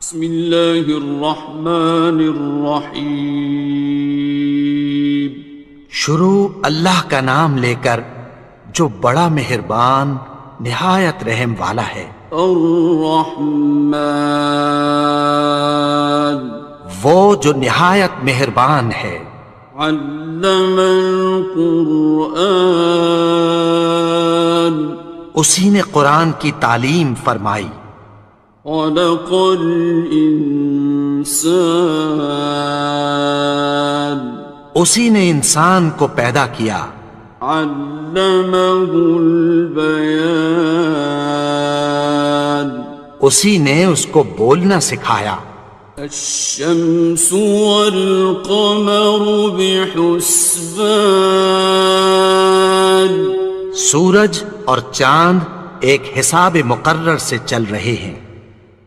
بسم اللہ الرحمن الرحیم۔ شروع اللہ کا نام لے کر جو بڑا مہربان نہایت رحم والا ہے۔ الرحمن، وہ جو نہایت مہربان ہے۔ علم القرآن، اسی نے قرآن کی تعلیم فرمائی۔ خلق الانسان، اسی نے انسان کو پیدا کیا۔ علمہ البیان، اسی نے اس کو بولنا سکھایا۔ الشمس والقمر بحسبان، سورج اور چاند ایک حساب مقرر سے چل رہے ہیں۔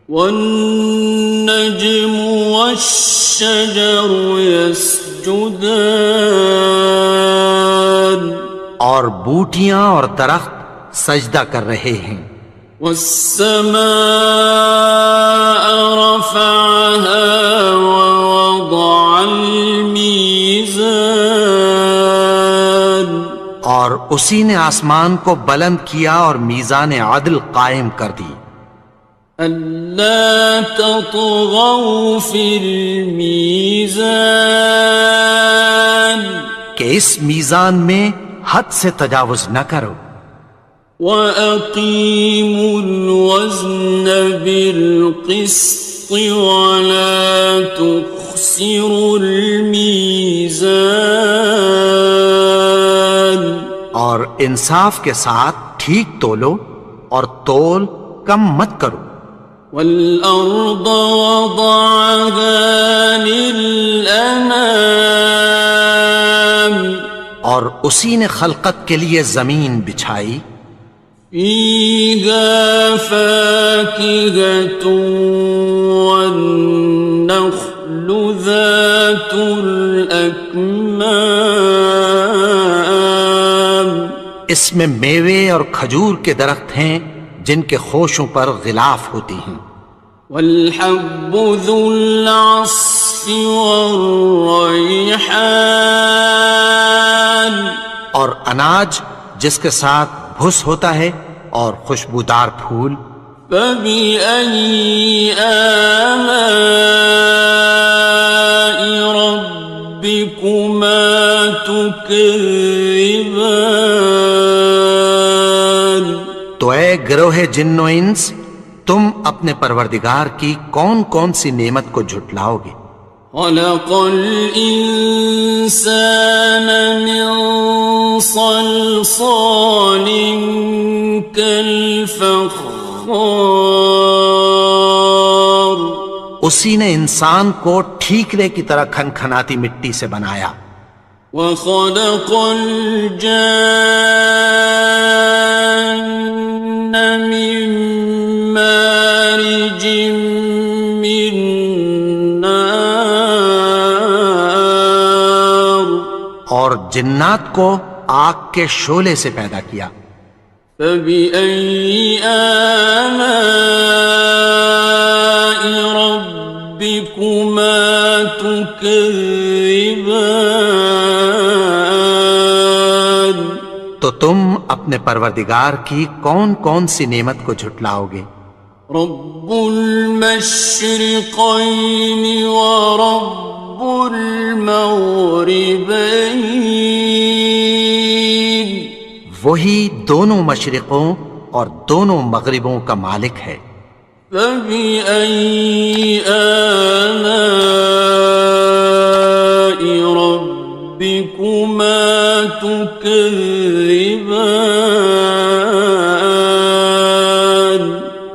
والنجم والشجر يسجدان، اور بوٹیاں اور درخت سجدہ کر رہے ہیں۔ والسماء رفعها ووضع الميزان، اور اسی نے آسمان کو بلند کیا اور میزان عدل قائم کر دی۔ ألا تطغوا في الميزان، کہ اس میزان میں حد سے تجاوز نہ کرو۔ وَأَقِيمُوا الْوَزْنَ بِالْقِسْطِ وَلَا تُخْسِرُوا الْمِيزَانَ، اور انصاف کے ساتھ ٹھیک تولو اور تول کم مت کرو۔ وَالْأَرْضَ وَضَعَهَا لِلْأَنَامِ، اور اسی نے خلقت کے لیے زمین بچھائی۔ فِيهَا فَاكِهَةٌ وَالنَّخْلُ ذَاتُ الْأَكْمَامِ، اس میں میوے اور کھجور کے درخت ہیں جن کے خوشوں پر غلاف ہوتی ہیں۔ وَالْحَبُّ ذُو الْعَصْفِ وَالرَّيْحَانِ، اور اناج جس کے ساتھ بھس ہوتا ہے اور خوشبودار پھول۔ فَبِأَيِّ آلَاءِ رَبِّكُمَا تُكَذِّبَانِ، تو اے گروہ جن و انس، تم اپنے پروردگار کی کون کون سی نعمت کو جھٹلاؤ گے؟ خَلَقَ الْإِنسَانَ مِنْ صَلْصَالٍ كَالْفَخَّارِ، اسی نے انسان کو ٹھیکرے کی طرح کھنکھناتی مٹی سے بنایا۔ وَخَلَقَ الْجَانَّ مِن مَّارِجٍ مِّن نَّارٍ، اور جنات کو آگ کے شعلے سے پیدا کیا۔ فَبِأَيِّ آلَاءِ رَبِّكُمَا تُكَذِّبَانِ، تو تم اپنے پروردگار کی کون کون سی نعمت کو جھٹلاؤ گے؟ رب المشرقین ورب المغربین، وہی دونوں مشرقوں اور دونوں مغربوں کا مالک ہے۔ فَبِأَيِّ آلَاءِ رَبِّكُمَا تُكَذِّبَانِ،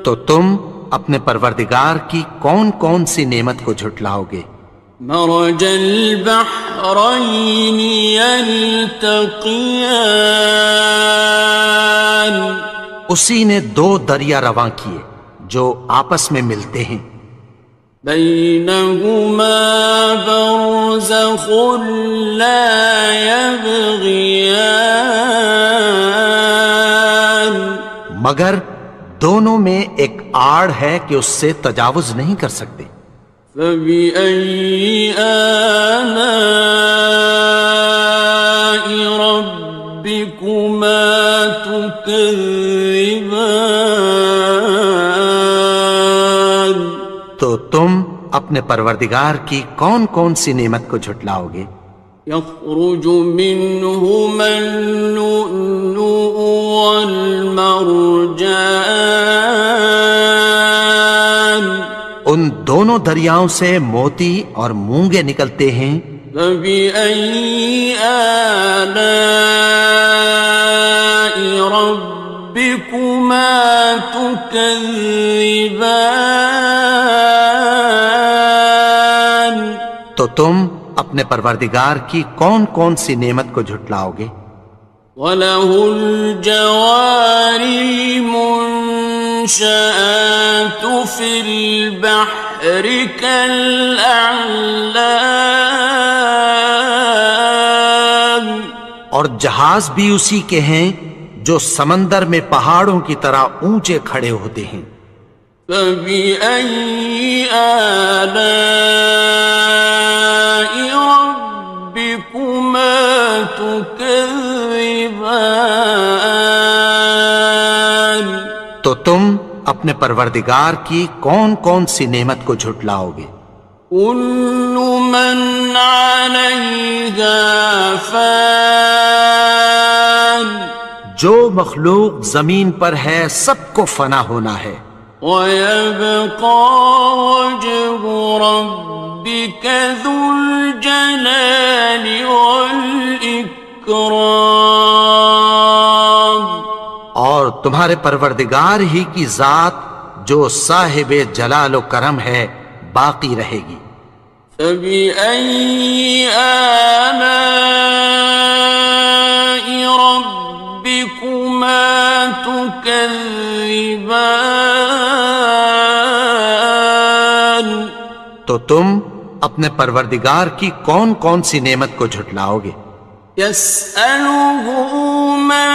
تو تم اپنے پروردگار کی کون کون سی نعمت کو جھٹلاؤ گے؟ مرج البحرین یلتقیان، اسی نے دو دریا رواں کیے جو آپس میں ملتے ہیں۔ بینہما برزخ لا یبغیان، مگر دونوں میں ایک آڑ ہے کہ اس سے تجاوز نہیں کر سکتے۔ فَبِأَيِّ آلَاءِ رَبِّكُمَا تُكَذِّبَانِ؟ تو تم اپنے پروردگار کی کون کون سی نعمت کو جھٹلاؤ گے؟ يَخْرُجُ مِنْهُمَا اللُّؤْلُؤُ وَالْمَرْجَانُ، ان دونوں دریاؤں سے موتی اور مونگے نکلتے ہیں۔ فَبِأَيِّ آلَاءِ رَبِّكُمَا تُكَذِّبَانِ؟ تو تم اپنے پروردگار کی کون کون سی نعمت کو جھٹلاؤ گے؟ وَلَهُ الْجَوَارِ الْمُنشَآتُ فِي الْبَحْرِ كَالْأَعْلَامِ، اور جہاز بھی اسی کے ہیں جو سمندر میں پہاڑوں کی طرح اونچے کھڑے ہوتے ہیں۔ فَبِأَيِّ آلَاءِ رَبِّكُمَا تُكَذِّبَانِ؟ تو تم اپنے پروردگار کی کون کون سی نعمت کو جھٹلاؤ گے؟ كُلُّ مَنْ عَلَيْهَا فَانٍ، جو مخلوق زمین پر ہے سب کو فنا ہونا ہے۔ وَيَبْقَى وَجْهُ رَبِّكَ ذُو الْجَلَالِ وَالْإِكْرَامِ، اور تمہارے پروردگار ہی کی ذات جو صاحب جلال و کرم ہے باقی رہے گی۔ فَبِأَيِّ آلَاءِ رَبِّكُمَا تُكَذِّبَانِ؟ تو تم اپنے پروردگار کی کون کون سی نعمت کو جھٹلاؤ گے؟ يَسْأَلُهُ مَن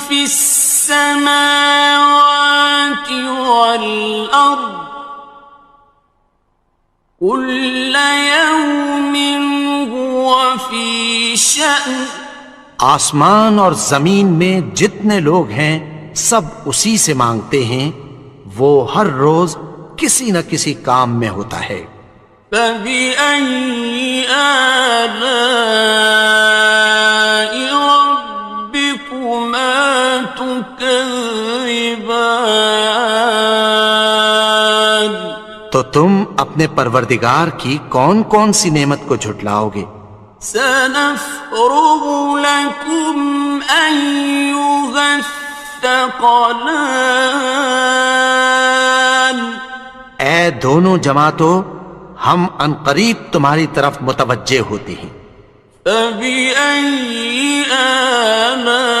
فِي السَّمَاوَاتِ وَالْأَرْضِ كُلَّ يَوْمٍ هُوَ فِي شَأْنٍ، آسمان اور زمین میں جتنے لوگ ہیں سب اسی سے مانگتے ہیں، وہ ہر روز کسی نہ کسی کام میں ہوتا ہے۔ فَبِأَيِّ آلَاءِ رَبِّكُمَا تُكَذِّبَانِ؟ تو تم اپنے پروردگار کی کون کون سی نعمت کو جھٹلاؤ گے؟ سَنَفْرُغُ لَكُمْ أَيُّهَ الثَّقَلَانِ، اے دونوں جماعتوں ہم عنقریب تمہاری طرف متوجہ ہوتے ہیں۔ فَبِأَيِّ آلَاءِ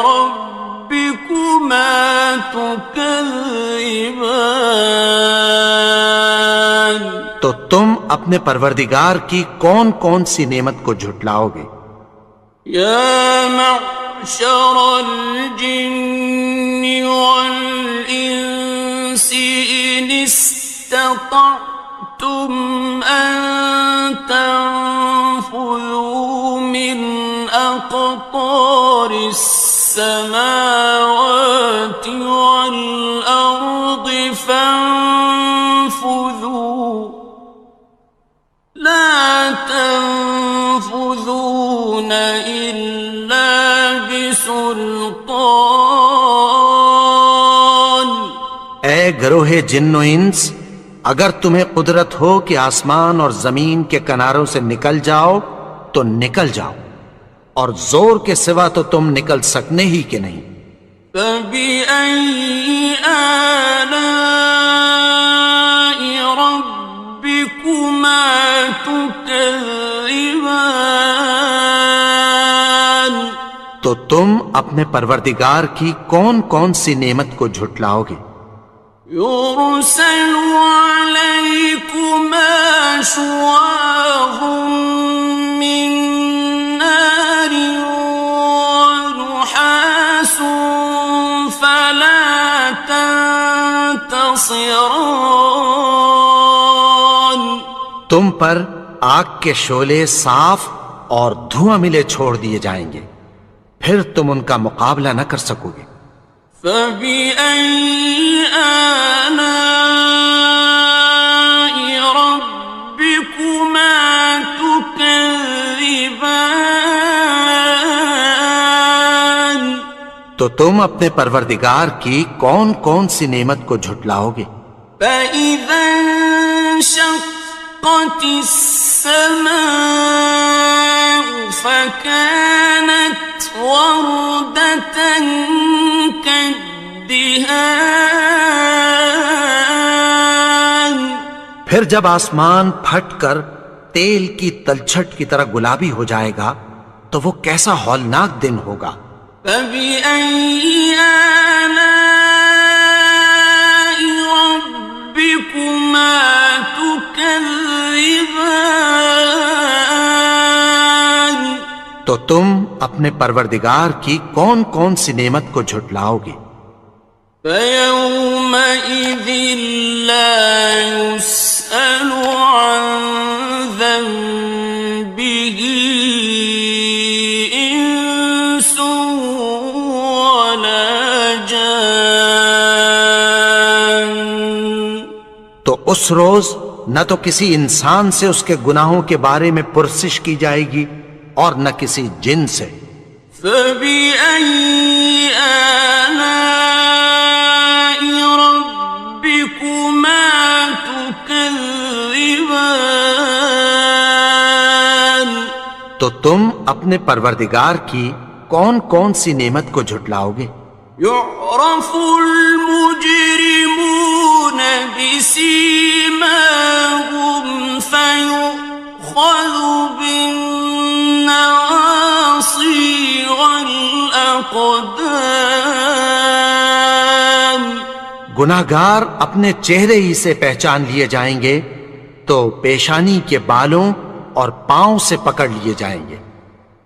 رَبِّكُمَا تُكَذِّبَانِ؟ تو تم اپنے پروردگار کی کون کون سی نعمت کو جھٹلاؤ گے؟ يَا مَعْشَرَ الْجِنِّ وَالْإِنسِ إِنِ اسْتَطَعْتُمْ أَن تَنفُذُوا مِنْ أَقْطَارِ السَّمَاوَاتِ وَالْأَرْضِ فَانفُذُوا لَا تَنفُذُونَ إِلَّا بِسُلْطَانٍ۔ اے گروہ جن و انس، اگر تمہیں قدرت ہو کہ آسمان اور زمین کے کناروں سے نکل جاؤ تو نکل جاؤ، اور زور کے سوا تو تم نکل سکنے ہی کہ نہیں۔ فَبِأَيِّ آلَاءِ رَبِّكُمَا تُكَذِّبَانِ؟ تو تم اپنے پروردگار کی کون کون سی نعمت کو جھٹلاؤ گے؟ يُرْسَلُ عَلَيْكُمَا شُوَاظٌ مِّن نَّارٍ وَنُحَاسٌ ينتصران. تم پر آگ کے شعلے صاف اور دھواں ملے چھوڑ دیے جائیں گے، پھر تم ان کا مقابلہ نہ کر سکو گے۔ فبأي آلاء ربكما تكذبان. تو تم اپنے پروردگار کی کون کون سی نعمت کو جھٹلاؤ گے؟ فإذا انشقت السماء فكانت وردة كالدهان. پھر جب آسمان پھٹ کر تیل کی تلچھٹ کی طرح گلابی ہو جائے گا تو وہ کیسا ہولناک دن ہوگا۔ فبأي آلاء ربكما تكذبان. تو تم اپنے پروردگار کی کون کون سی نعمت کو جھٹلاؤ گے؟ فيومئذ لا يسأل عن ذنبه إنس ولا جان. تو اس روز نہ تو کسی انسان سے اس کے گناہوں کے بارے میں پرسش کی جائے گی اور نہ کسی جن سے۔ فبأي آلاء ربكما تكذبان. تو تم اپنے پروردگار کی کون کون سی نعمت کو جھٹلاؤ گے؟ يعرف المجرمون بسيماهم فيؤخذ بالنواصي والأقدام. گناہگار اپنے چہرے ہی سے پہچان لیے جائیں گے تو پیشانی کے بالوں اور پاؤں سے پکڑ لیے جائیں گے۔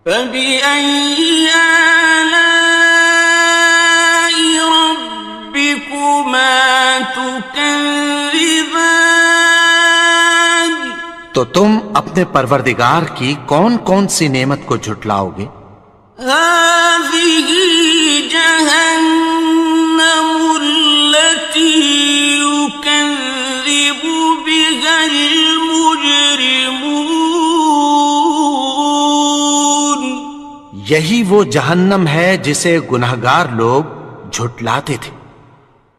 فبأي آلاء ربكما تكذبان. تو تم اپنے پروردگار کی کون کون سی نعمت کو جھٹلاؤ گے؟ هذه جهنم التي يكذب بها المجرمون. یہی وہ جہنم ہے جسے گناہگار لوگ جھٹلاتے تھے۔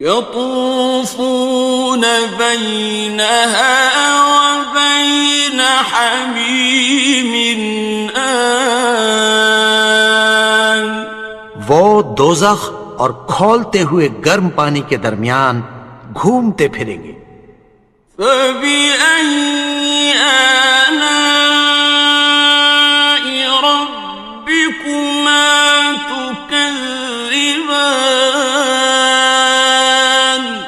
يطوفون بينها وبين حميم آن. وہ دوزخ اور کھولتے ہوئے گرم پانی کے درمیان گھومتے پھریں گے۔ فبأي آلاء ربكما تكذبان.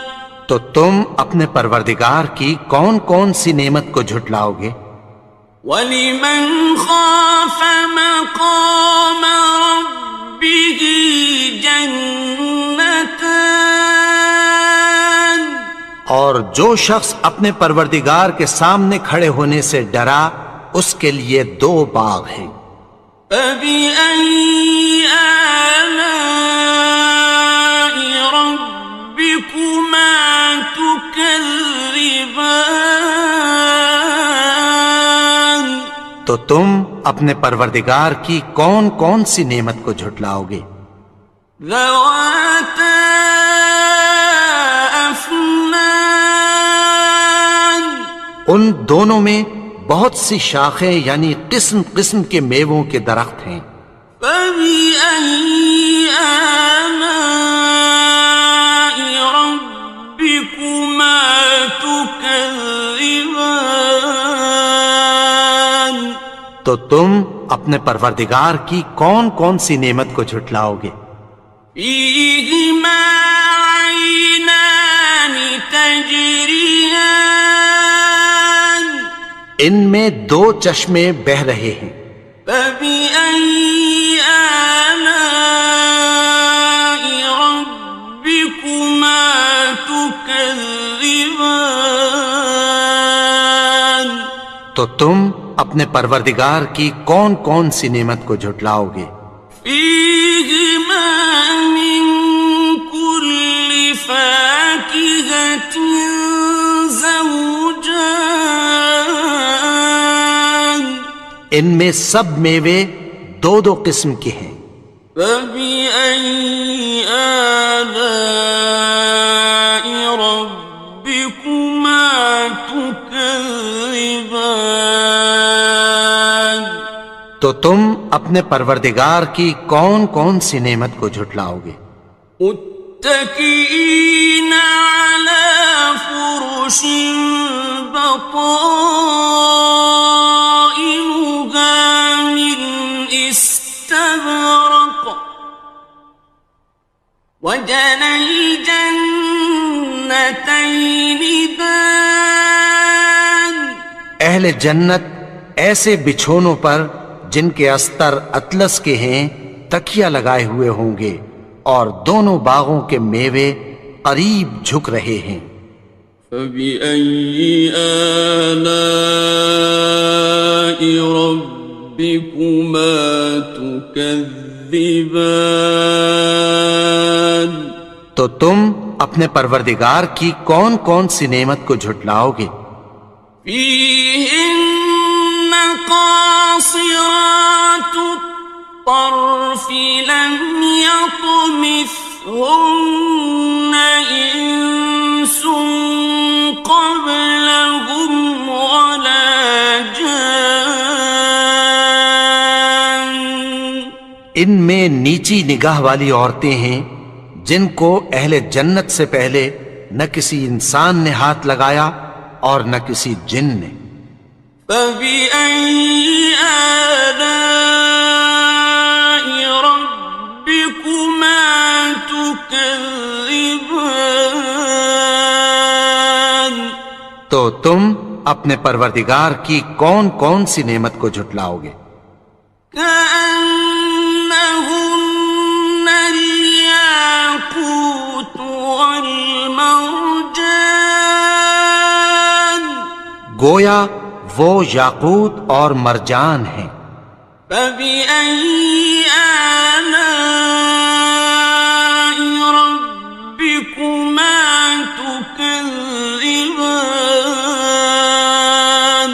تو تم اپنے پروردگار کی کون کون سی نعمت کو جھٹلاؤ گے؟ وَلِمَنْ خَافَ مَقَامَ رَبِّهِ جَنَّتَانِ. اور جو شخص اپنے پروردگار کے سامنے کھڑے ہونے سے ڈرا اس کے لیے دو باغ ہیں۔ فَبِأَيِّ آلَاءِ رَبِّكُمَا تُكَذِّبَانِ. تو تم اپنے پروردگار کی کون کون سی نعمت کو جھٹلاؤ گے؟ ذَوَاتَا أَفْنَانٍ. ان دونوں میں بہت سی شاخیں یعنی قسم قسم کے میووں کے درخت ہیں۔ فَبِأَيِّ آلَاءِ رَبِّكُمَا تُكَذِّبَانِ. تو تم اپنے پروردگار کی کون کون سی نعمت کو جھٹلاؤ گے؟ فِيهِمَا عَيْنَانِ تَجْرِيَانِ. ان میں دو چشمے بہہ رہے ہیں۔ فَبِأَيِّ آلَاءِ رَبِّكُمَا تُكَذِّبَانِ. تكذبان تو تم اپنے پروردگار کی کون کون سی نعمت کو جھٹلاؤ گے؟ فيهما من كل فاكهة زوجان ان میں سب میوے دو دو قسم کے ہیں۔ فبأي آلاء ربكما تكذبان تو تم اپنے پروردگار کی کون کون سی نعمت کو جھٹلاؤ گے؟ متكئين على فرش بطائنها من استبرق وجنى الجنتين دان اہل جنت ایسے بچھونوں پر جن کے استر اطلس کے ہیں تکیہ لگائے ہوئے ہوں گے، اور دونوں باغوں کے میوے قریب جھک رہے ہیں۔ فبأي آلاء ربكما تكذبان تو تم اپنے پروردگار کی کون کون سی نعمت کو جھٹلاؤ گے؟ فيهن قاصرات الطرف لم يطمثهن إنس قبلهم ولا جان ان میں نیچی نگاہ والی عورتیں ہیں جن کو اہل جنت سے پہلے نہ کسی انسان نے ہاتھ لگایا اور نہ کسی جن نے۔ فبأي آلاء ربكما تكذبان تو تم اپنے پروردگار کی کون کون سی نعمت کو جھٹلاؤ گے؟ كأنهن الياقوت والمرجان گویا وہ یاقوت اور مرجان ہیں۔ فبأي آلاء ربكما تكذبان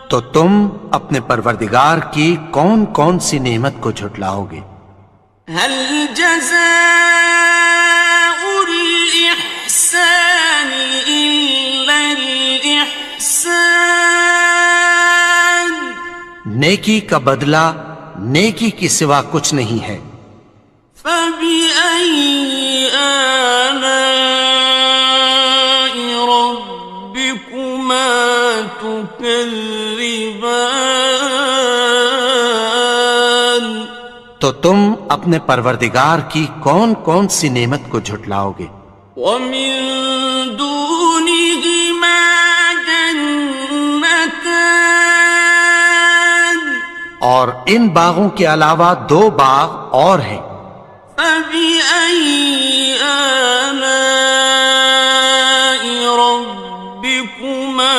تو تم اپنے پروردگار کی کون کون سی نعمت کو جھٹلاؤ گے؟ هل جزاء الإحسان إلا الإحسان نیکی کا بدلہ نیکی کی سوا کچھ نہیں ہے۔ فبأي آلاء ربكما تكذبان تو تم اپنے پروردگار کی کون کون سی نعمت کو جھٹلاؤ گے؟ ومن دونهما جنتان اور ان باغوں کے علاوہ دو باغ اور ہیں۔ فبأي آلاء ربكما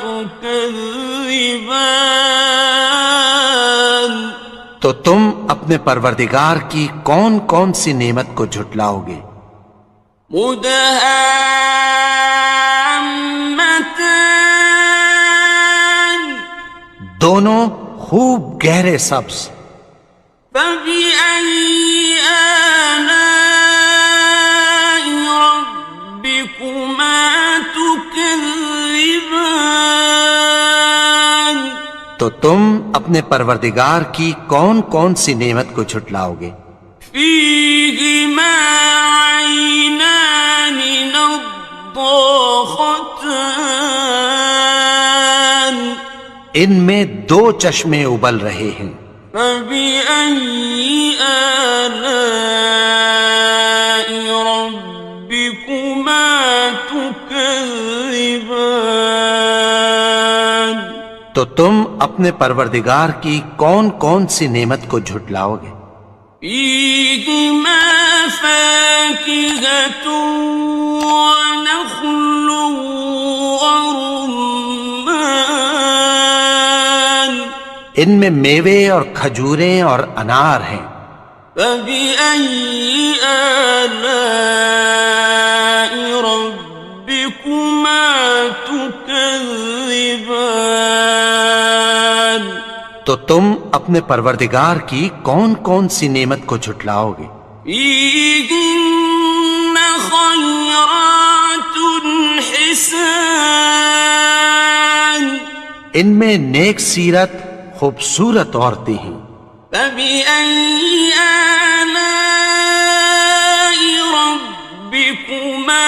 تكذبان تو تم اپنے پروردگار کی کون کون سی نعمت کو جھٹلاؤ گے؟ مدهامتان دونوں خوب گہرے سبز۔ فبأي آلاء ربكما تكذبان تو تم اپنے پروردگار کی کون کون سی نعمت کو جھٹلاؤ گے؟ فيهما عينان نضاختان ان میں دو چشمے ابل رہے ہیں۔ فبأي آلاء ربكما تكذبان تو تم اپنے پروردگار کی کون کون سی نعمت کو جھٹلاؤ گے؟ فيهما فاكهة ونخل ورمان ان میں میوے اور کھجوریں اور انار ہیں. فبأي آلاء ربكما تكذبان تو تم اپنے پروردگار کی کون کون سی نعمت کو جھٹلاؤ گے؟ فيهن خيرات حسان ان میں نیک سیرت خوبصورت عورتیں ہیں. فبأي آلاء ربكما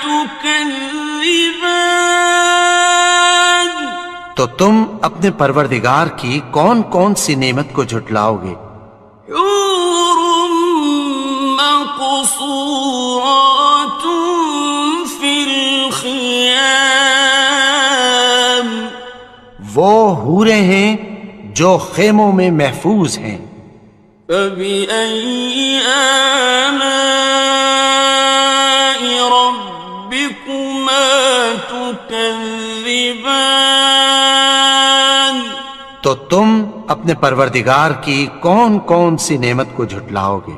تكذبان تو تم اپنے پروردگار کی کون کون سی نعمت کو جھٹلاؤ گے؟ حور مقصورات في الخيام وہ حوریں ہیں جو خیموں میں محفوظ ہیں. فبأي آلاء ربكما تكذبان تو تم اپنے پروردگار کی کون کون سی نعمت کو جھٹلاؤ گے؟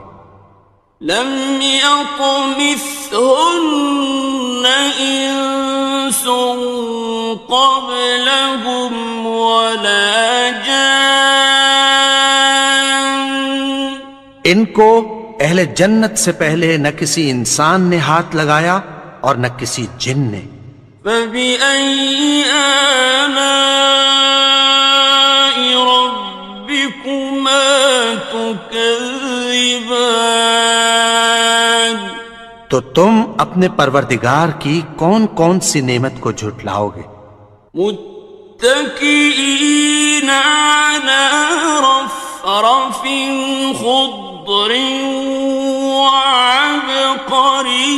لم يطمثهن إنس قبلهم ولا جان ان کو اہل جنت سے پہلے نہ کسی انسان نے ہاتھ لگایا اور نہ کسی جن نے. فبأي آلاء ربكما تكذبان تو تم اپنے پروردگار کی کون کون سی نعمت کو جھٹلاؤ گے؟ متكئين على رفرف خضر وعبقري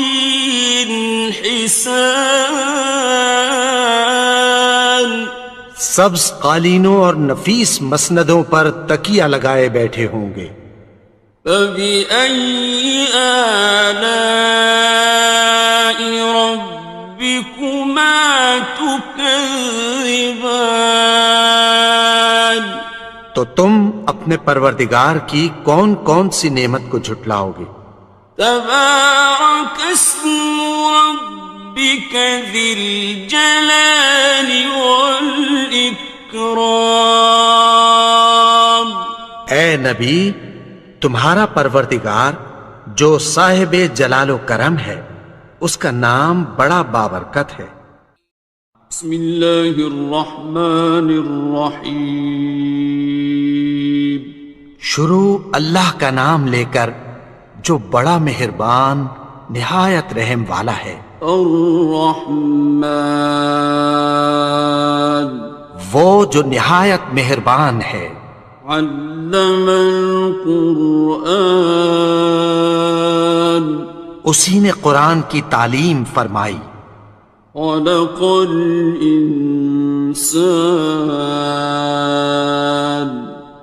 حسان سبز قالینوں اور نفیس مسندوں پر تکیہ لگائے بیٹھے ہوں گے. فبأي آلاء ربكما تكذبان تو تم اپنے پروردگار کی کون کون سی نعمت کو جھٹلاؤ گے؟ تبارك اسم ربك ذي الجلال والإكرام اے نبی، تمہارا پروردگار جو صاحب جلال و کرم ہے اس کا نام بڑا بابرکت ہے. بسم اللہ الرحمن الرحیم شروع اللہ کا نام لے کر جو بڑا مہربان نہایت رحم والا ہے. الرحمن وہ جو نہایت مہربان ہے. علم القرآن اسی نے قرآن کی تعلیم فرمائی. خلق الانسان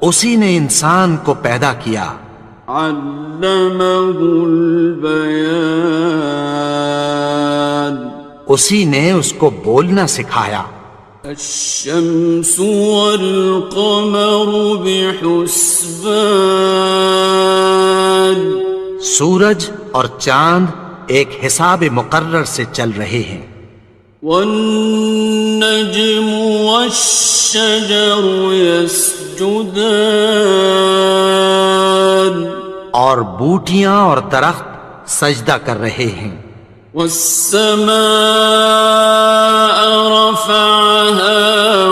اسی نے انسان کو پیدا کیا. علمہ البیان اسی نے اس کو بولنا سکھایا. الشمس والقمر بحسبان سورج اور چاند ایک حساب مقرر سے چل رہے ہیں. والنجم والشجر يسجدان اور بوٹیاں اور درخت سجدہ کر رہے ہیں. والسماء رفعها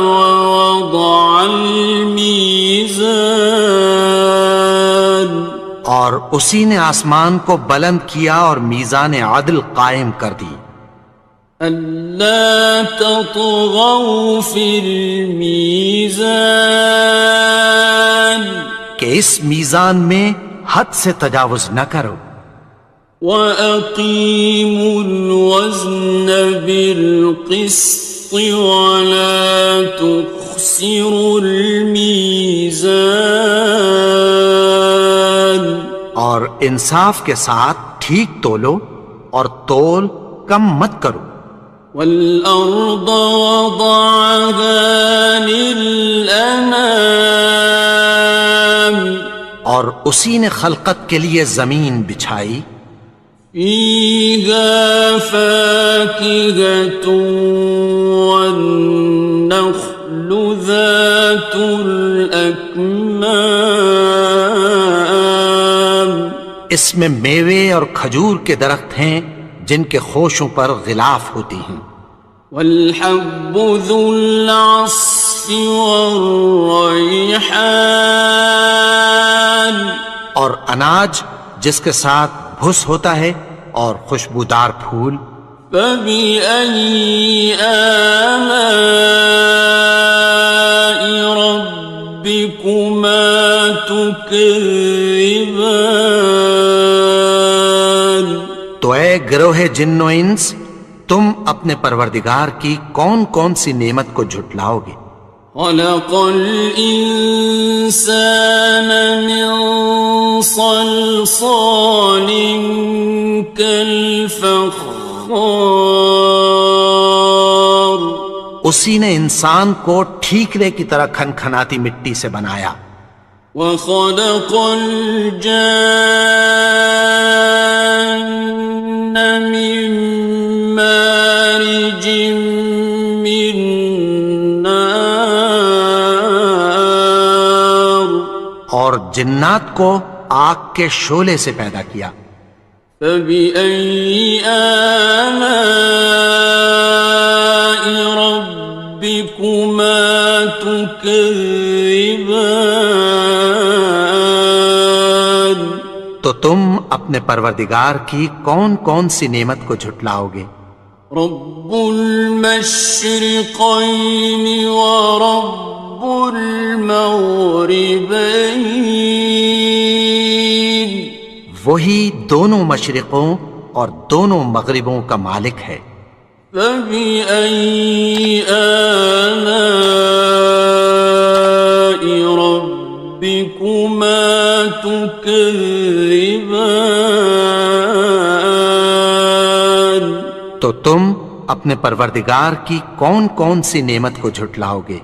ووضع الميزان اور اسی نے آسمان کو بلند کیا اور میزان عدل قائم کر دی. ألا تطغوا في الميزان کہ اس میزان میں حد سے تجاوز نہ کرو. وَأَقِيمُوا الْوَزْنَ بِالْقِسْطِ وَلَا تُخْسِرُوا الْمِيزَانَ اور انصاف کے ساتھ ٹھیک تولو اور تول کم مت کرو. والأرض وضعها للأنام اور اسی نے خلقت کے لیے زمین بچھائی. فيها فاكهة والنخل ذات الأكمام اس میں میوے اور کھجور کے درخت ہیں جن کے خوشوں پر غلاف ہوتی ہیں. والحب ذو العصف والریحان اور اناج جس کے ساتھ بھس ہوتا ہے اور خوشبودار پھول. فبأي آلاء ربكما تكذبان تو اے گروہ جن و انس تم اپنے پروردگار کی کون کون سی نعمت کو جھٹلاؤ گے. خلق الإنسان من صلصال كالفخار اسی نے انسان کو ٹھیکرے کی طرح کھنکھناتی مٹی سے بنایا. وخلق الجان من مارج من نار اور جنات کو آگ کے شعلے سے پیدا کیا. فبأي آلاء ربكما تكذبان تو تم اپنے پروردگار کی کون کون سی نعمت کو جھٹلاؤ گے. رب المشرقين ورب المغربين وہی دونوں مشرقوں اور دونوں مغربوں کا مالک ہے. فبأي آلاء ربكما تكذبان تو تم اپنے پروردگار کی کون کون سی نعمت کو جھٹلاؤ گے.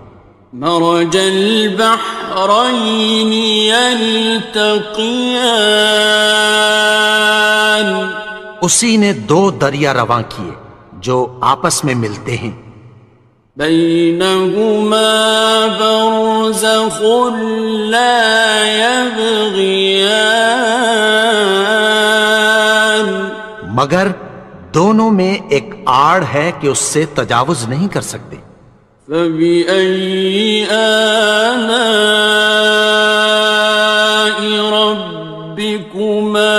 مرج البحرين يلتقيان اسی نے دو دریا رواں کیے جو آپس میں ملتے ہیں. بينهما برزخ لا يبغيان مگر دونوں میں ایک آڑ ہے کہ اس سے تجاوز نہیں کر سکتے. فبأي آلاء ربكما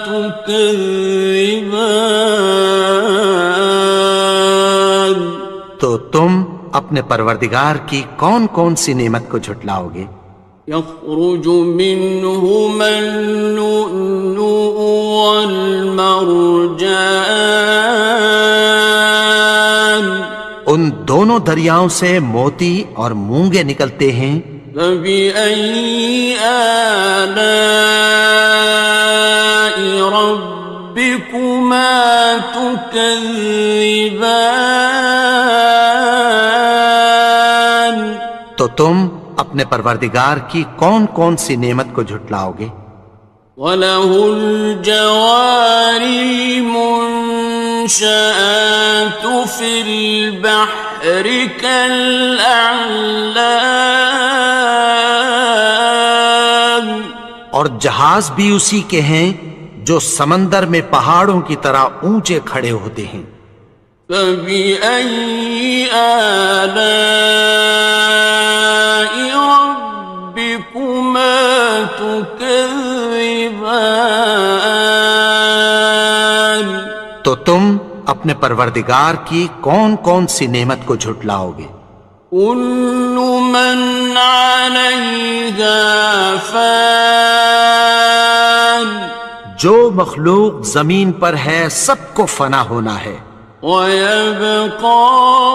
تكذبان تو تم اپنے پروردگار کی کون کون سی نعمت کو جھٹلاؤ گے. يخرج منهما اللؤلؤ والمرجان ان دونوں دریاؤں سے موتی اور مونگے نکلتے ہیں. فبأي آلاء ربكما تكذبان تو تم اپنے پروردگار کی کون کون سی نعمت کو جھٹلاؤ گے. وَلَهُ الْجَوَارِ الْمُنشَآتُ فِي الْبَحْرِ كَالْأَعْلَامِ اور جہاز بھی اسی کے ہیں جو سمندر میں پہاڑوں کی طرح اونچے کھڑے ہوتے ہیں. فَبِأَيِّ آلَاءِ رَبِّكُمَا تُكَذِّبَانِ تو تم اپنے پروردگار کی کون کون سی نعمت کو جھٹلاؤ گے. كُلُّ مَنْ عَلَيْهَا فَانٍ جو مخلوق زمین پر ہے سب کو فنا ہونا ہے. وَيَبْقَى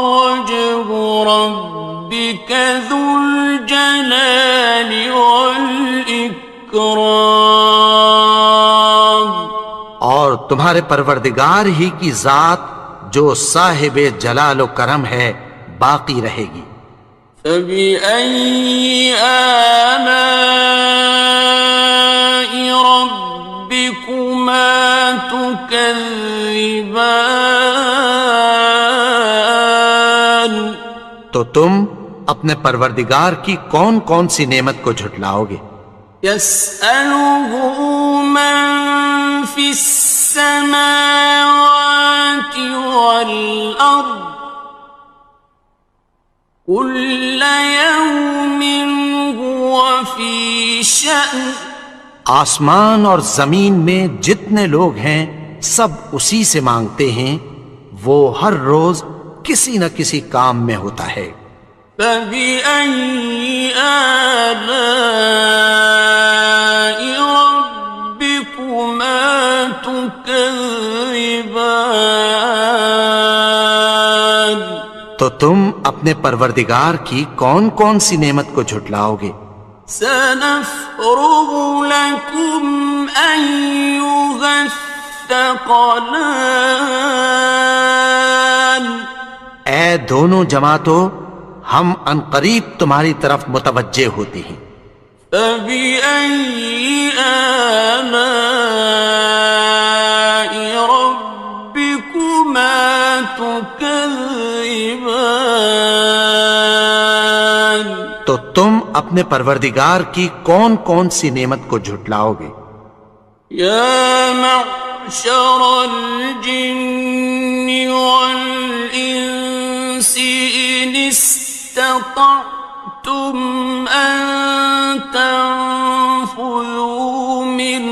وَجْهُ رَبِّكَ ذُو الْجَلَالِ وَالْإِكْرَامِ تمہارے پروردگار ہی کی ذات جو صاحب جلال و کرم ہے باقی رہے گی۔ فَبِأَيِّ آلَاءِ رَبِّكُمَا تُكَذِّبَانِ؟ تو تم اپنے پروردگار کی کون کون سی نعمت کو جھٹلاؤ گے؟ يَسْأَلُهُ مَن فِي السَّمَاوَاتِ وَالْأَرْضِ كُلَّ يَوْمٍ هُوَ فِي شَأْنٍ۔ آسمان اور زمین میں جتنے لوگ ہیں سب اسی سے مانگتے ہیں، وہ ہر روز کسی نہ کسی کام میں ہوتا ہے۔ فَبِأَيِّ آلَاءِ رَبِّكُمَا تُكَذِّبَانِ؟ تو تم اپنے پروردگار کی کون کون سی نعمت کو جھٹلاؤ گے؟ سَنَفْرُغُ لَكُمْ أَيُّهَ الثَّقَلَانِ۔ اے دونوں جماعتوں، ہم عنقریب تمہاری طرف متوجہ ہوتے ہیں۔ فَبِأَيِّ آلَاءِ رَبِّكُمَا تُكَذِّبَانِ؟ تو تم اپنے پروردگار کی کون کون سی نعمت کو جھٹلاؤ گے؟ يَا مَعْشَرَ الْجِنِّ وَالْإِنسِ إِنِ اسْتَطَعْتُمْ أَن تَنفُذُوا مِنْ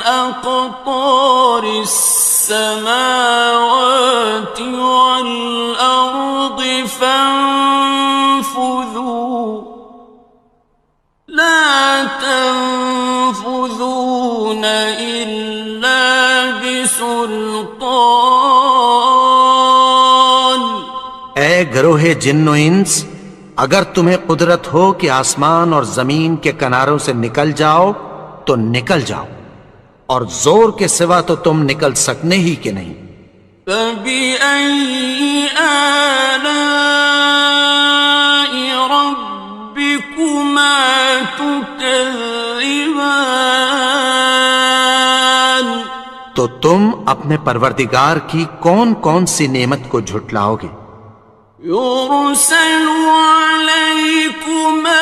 أَقْطَارِ السَّمَاوَاتِ وَالْأَرْضِ فَانفُذُوا لَا تَنفُذُونَ إِلَّا بِسُلْطَانٍ۔ اے گروہ جن و انس، اگر تمہیں قدرت ہو کہ آسمان اور زمین کے کناروں سے نکل جاؤ تو نکل جاؤ، اور زور کے سوا تو تم نکل سکنے ہی کہ نہیں۔ فَبِأَيِّ آلَاءِ رَبِّكُمَا تُكَذِّبَانِ؟ تو تم اپنے پروردگار کی کون کون سی نعمت کو جھٹلاؤ گے؟ يُرْسَلُ عَلَيْكُمَا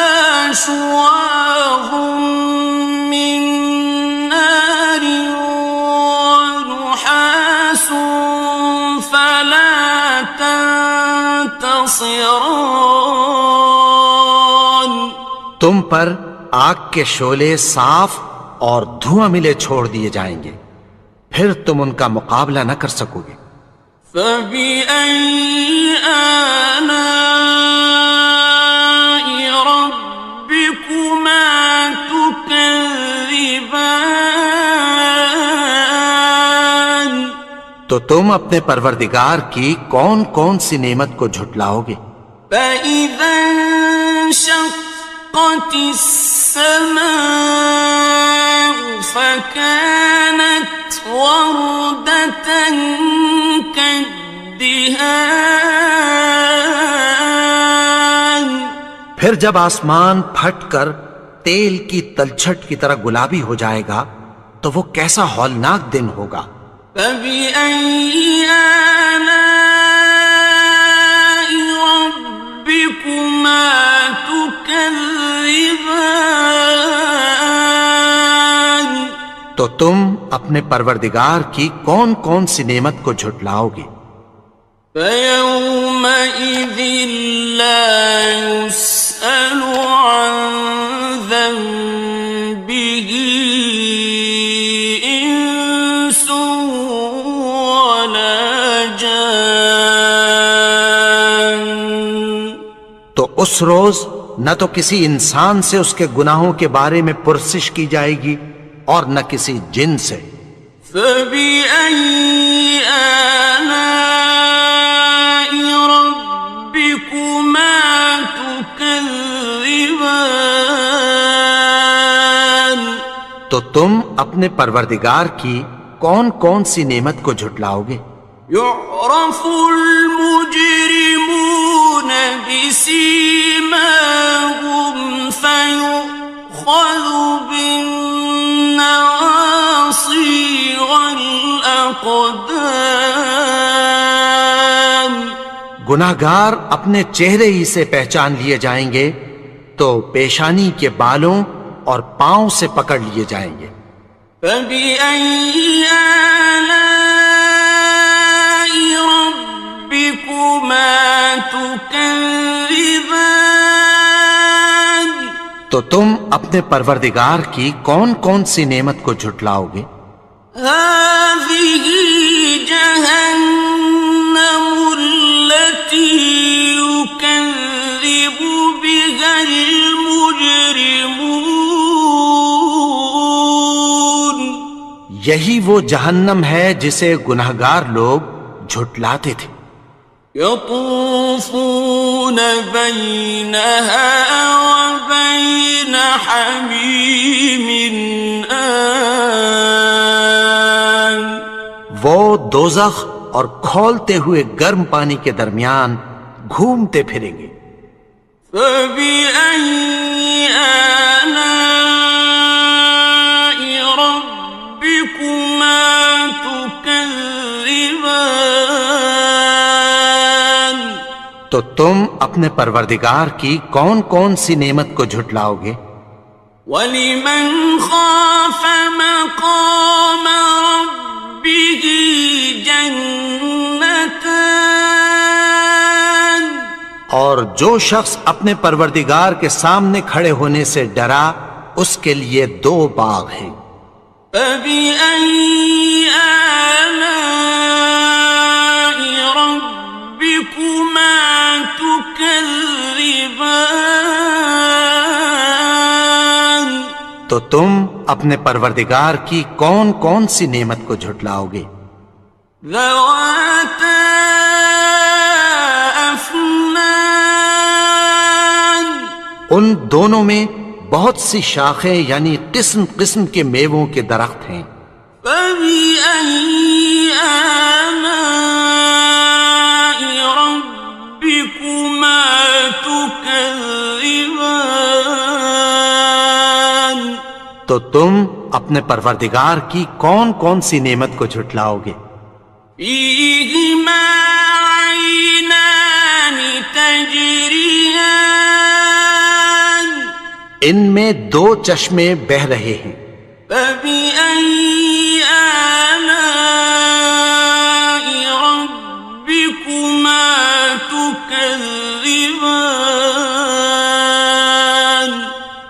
شُوَاظٌ مِّن نَّارٍ وَنُحَاسٌ فَلَا تَنتَصِرَانِ۔ تم پر آگ کے شعلے صاف اور دھواں ملے چھوڑ دیے جائیں گے، پھر تم ان کا مقابلہ نہ کر سکو گے۔ فَبِأَيِّ آلَاءِ رَبِّكُمَا تُكَذِّبَانِ؟ تو تم اپنے پروردگار کی کون کون سی نعمت کو جھٹلاؤ گے؟ فَإِذَا انشَقَّتِ السَّمَاءُ فَكَانَتْ وَرْدَةً كَالدِّهَانِ۔ پھر جب آسمان پھٹ کر تیل کی تلچھٹ کی طرح گلابی ہو جائے گا تو وہ کیسا ہولناک دن ہوگا۔ فَبِأَيِّ آلَاءِ رَبِّكُمَا تُكَذِّبَانِ؟ تو تم اپنے پروردگار کی کون کون سی نعمت کو جھٹلاؤ گے؟ فَيَوْمَئِذٍ لَا يُسْأَلُ عَن ذَنبِهِ إِنسٌ وَلَا جَانٌّ۔ تو اس روز نہ تو کسی انسان سے اس کے گناہوں کے بارے میں پرسش کی جائے گی اور نہ کسی جن سے۔ فَبِأَيِّ آلَاءِ رَبِّكُمَا تُكَذِّبَانِ؟ تو تم اپنے پروردگار کی کون کون سی نعمت کو جھٹلاؤ گے؟ يعرف المجرمون بسيماهم فيؤخذ بالنواصي والأقدام. گناہگار اپنے چہرے ہی سے پہچان لیے جائیں گے تو پیشانی کے بالوں اور پاؤں سے پکڑ لیے جائیں گے. فَبِأَيِّ آلَاءِ رَبِّكُمَا تُكَذِّبَانِ. تو تم اپنے پروردگار کی کون کون سی نعمت کو جھٹلاؤ گے؟ هَٰذِهِ جَهَنَّمُ الَّتِي يُكَذِّبُ بِهَا الْمُجْرِمُونَ. یہی وہ جہنم ہے جسے گناہگار لوگ جھٹلاتے تھے. يطوفون بينها وبين حميم آن. وہ دوزخ اور کھولتے ہوئے گرم پانی کے درمیان گھومتے پھریں گے. فبأي آلاء ربكما تكذبان. تو تم اپنے پروردگار کی کون کون سی نعمت کو جھٹلاؤ گے؟ وَلِمَنْ خَافَ مَقَامَ رَبِّهِ جَنَّتَانِ. اور جو شخص اپنے پروردگار کے سامنے کھڑے ہونے سے ڈرا اس کے لیے 2 باغ ہیں. فَبِأَيِّ آلَاءِ رَبِّكُمَا تُكَذِّبَانِ. تو تم اپنے پروردگار کی کون کون سی نعمت کو جھٹلاؤ گے؟ ذَوَاتَا أَفْنَانٍ. ان دونوں میں بہت سی شاخیں یعنی قسم قسم کے میووں کے درخت ہیں. فَبِأَيِّ آلَاءِ رَبِّكُمَا تُكَذِّبَانِ. تو تم اپنے پروردگار کی کون کون سی نعمت کو جھٹلاؤ گے؟ فِيهِمَا عَيْنَانِ تَجْرِيَانِ. ان میں 2 چشمے بہہ رہے ہیں. فَبِأَيِّ آلَاءِ رَبِّكُمَا تُكَذِّبَانِ.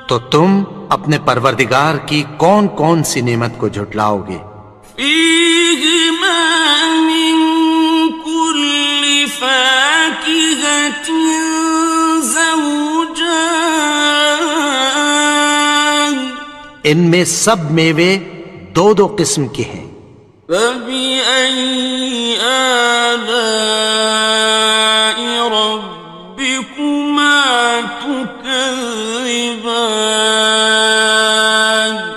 تو تم اپنے پروردگار کی کون کون سی نعمت کو جھٹلاؤ گے؟ فِيهِمَا مِن كُلِّ فَاكِهَةٍ زَوْجَانِ. ان میں سب میوے 2 قسم کے ہیں. فَبِأَيِّ آلَاءِ رَبِّكُمَا تُكَذِّبَانِ.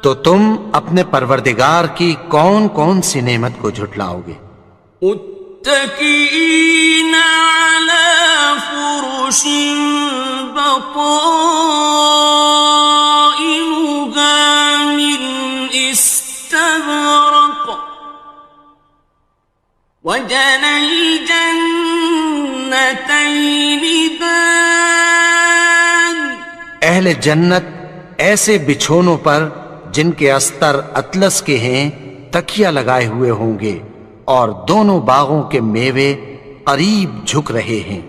تو تم اپنے پروردگار کی کون کون سی نعمت کو جھٹلاؤ گے؟ متكئين على فرش بطائنها من استبرق وجنى الجنتين دان. اہل جنت ایسے بچھونوں پر جن کے استر اطلس کے ہیں تکیہ لگائے ہوئے ہوں گے اور دونوں باغوں کے میوے قریب جھک رہے ہیں.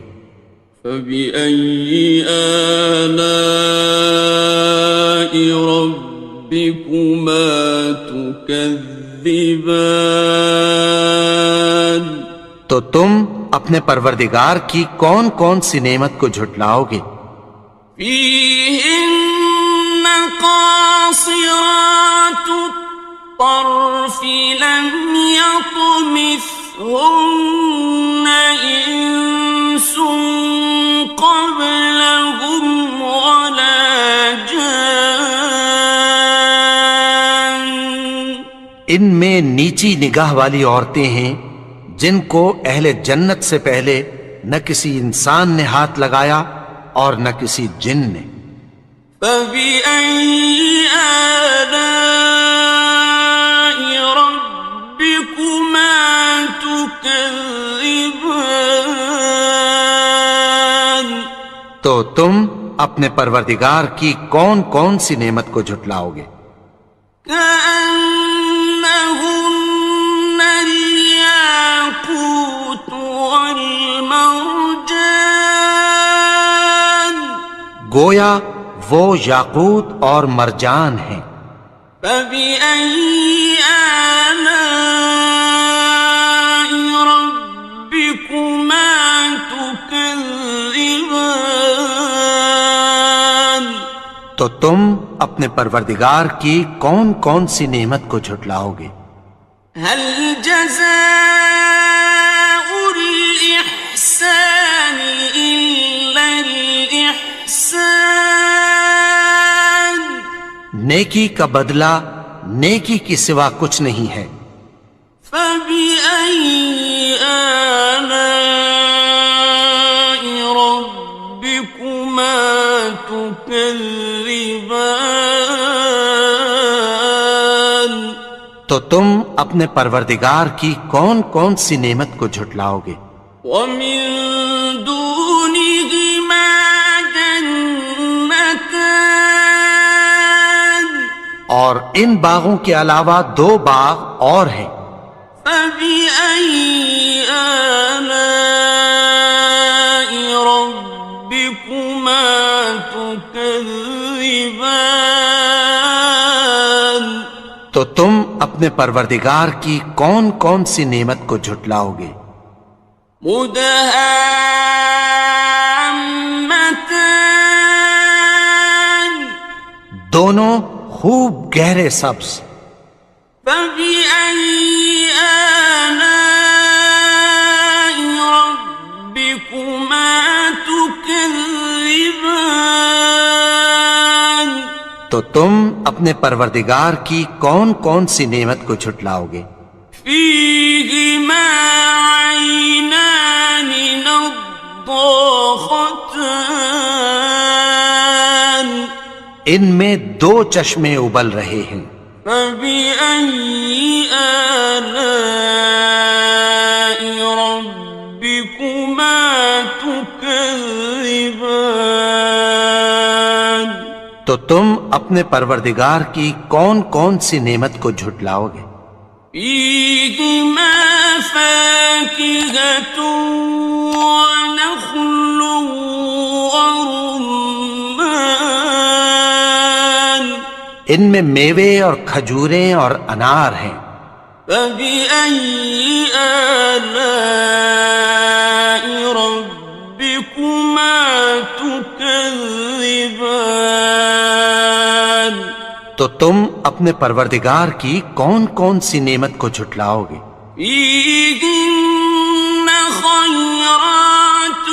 فَبِأَيِّ آلَاءِ رَبِّكُمَا تُكَذِّبَانِ. تو تم اپنے پروردگار کی کون کون سی نعمت کو جھٹلاؤ گے؟ فِيهِنَّ قَاصِرَاتُ الطَّرْفِ لَمْ يَطْمِثْهُنَّ إِنسٌ قَبْلَهُمْ وَلَا جَانٌّ. ان میں نیچی نگاہ والی عورتیں ہیں جن کو اہل جنت سے پہلے نہ کسی انسان نے ہاتھ لگایا اور نہ کسی جن نے۔ فَبِأَيِّ آلَاءِ رَبِّكُمَا تُكَذِّبَانِ؟ تو تم اپنے پروردگار کی کون کون سی نعمت کو جھٹلاؤ گے؟ كأنهن الياقوت والمرجان، گویا وہ یاقوت اور مرجان ہیں۔ فبأي آلاء ربكما تكذبان؟ تو تم اپنے پروردگار کی کون کون سی نعمت کو جھٹلاؤ گے؟ هل جزاء الإحسان إلا الإحسان؟ نیکی کا بدلہ نیکی کی سوا کچھ نہیں ہے۔ فبأي آلاء ربكما تكذبان؟ تو تم اپنے پروردگار کی کون کون سی نعمت کو جھٹلاؤ گے؟ ومن دونهما جنتان، اور ان باغوں کے علاوہ دو باغ اور ہیں۔ فبأي آلاء ربكما تكذبان؟ تو تم اپنے پروردگار کی کون کون سی نعمت کو جھٹلاؤ گے؟ مدہامتان، دونوں خوب گہرے سبز۔ فبأي آلاء ربكما تكذبان؟ تو تم اپنے پروردگار کی کون کون سی نعمت کو جھٹلاؤ گے؟ فيهما عينان نضاختان، ان میں دو چشمے ابل رہے ہیں۔ فبأي آلاء ربكما تكذبان؟ تو تم اپنے پروردگار کی کون کون سی نعمت کو جھٹلاؤ گے؟ فيهما فاكهة ونخل ورمان، ان میں میوے اور کھجوریں اور انار ہیں۔ فبأي آلاء ربكما تكذبان؟ تو تم اپنے پروردگار کی کون کون سی نعمت کو جھٹلاؤ گے؟ فيهن خيرات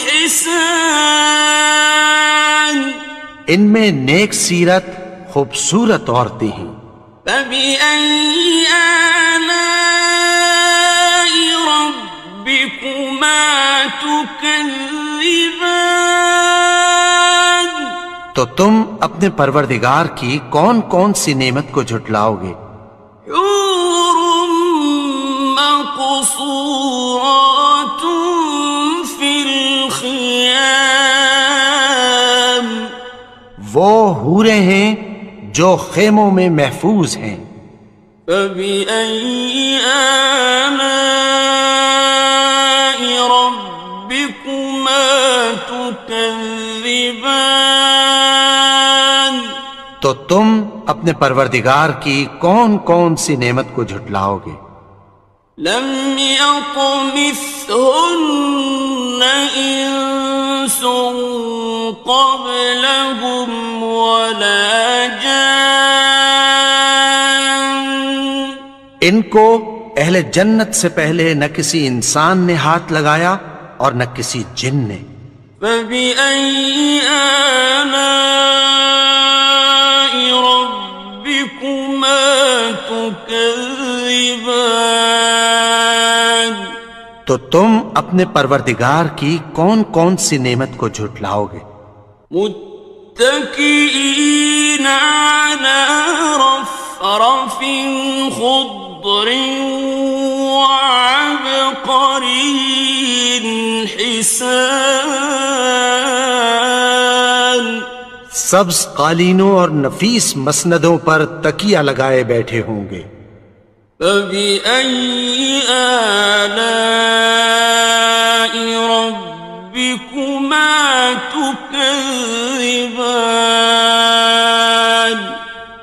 حسان، ان میں نیک سیرت خوبصورت عورتیں ہیں۔ فبأي آلاء ربكما تكذبان؟ تو تم اپنے پروردگار کی کون کون سی نعمت کو جھٹلاؤ گے؟ حور مقصورات في الخيام، وہ حوریں ہیں جو خیموں میں محفوظ ہیں۔ فبأي آلاء ربكما تكذبان؟ تو تم اپنے پروردگار کی کون کون سی نعمت کو جھٹلاؤ گے؟ لم يطمثهن إنس قبلهم ولا جان، ان کو اہل جنت سے پہلے نہ کسی انسان نے ہاتھ لگایا اور نہ کسی جن نے۔ فبأي آلاء ربكما تكذبان؟ تكذبان تو تم اپنے پروردگار کی کون کون سی نعمت کو جھٹلاؤ گے؟ متكئين على رفرف خضر وعبقري حسان سبز قالینوں اور نفیس مسندوں پر تکیہ لگائے بیٹھے ہوں گے۔ فبأي آلاء ربكما تكذبان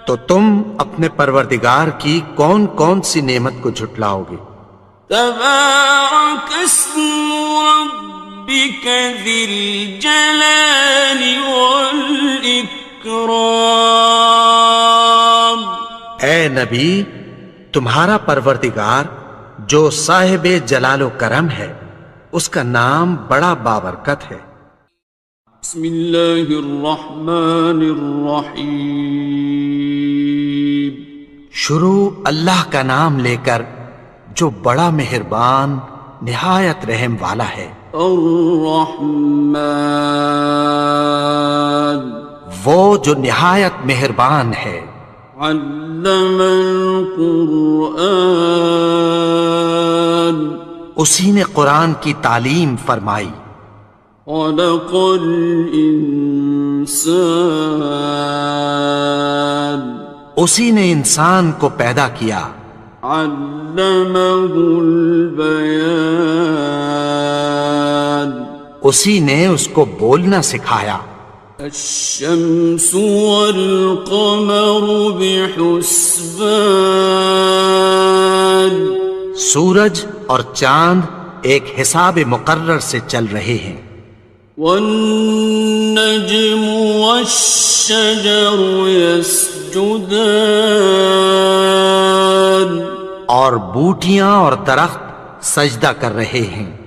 تو تم اپنے پروردگار کی کون کون سی نعمت کو جھٹلاؤ گے؟ تبارك اسم ربك ذي الجلال والإكرام اے نبی، تمہارا پروردگار جو صاحب جلال و کرم ہے، اس کا نام بڑا بابرکت ہے۔ بسم اللہ الرحمن الرحیم شروع اللہ کا نام لے کر جو بڑا مہربان نہایت رحم والا ہے۔ الرحمن وہ جو نہایت مہربان ہے۔ علم القرآن اسی نے قرآن کی تعلیم فرمائی۔ خلق الانسان اسی نے انسان کو پیدا کیا۔ علمہ البیان اسی نے اس کو بولنا سکھایا۔ الشمس والقمر بحسبان سورج اور چاند ایک حساب مقرر سے چل رہے ہیں۔ والنجم والشجر يسجدان اور بوٹیاں اور درخت سجدہ کر رہے ہیں۔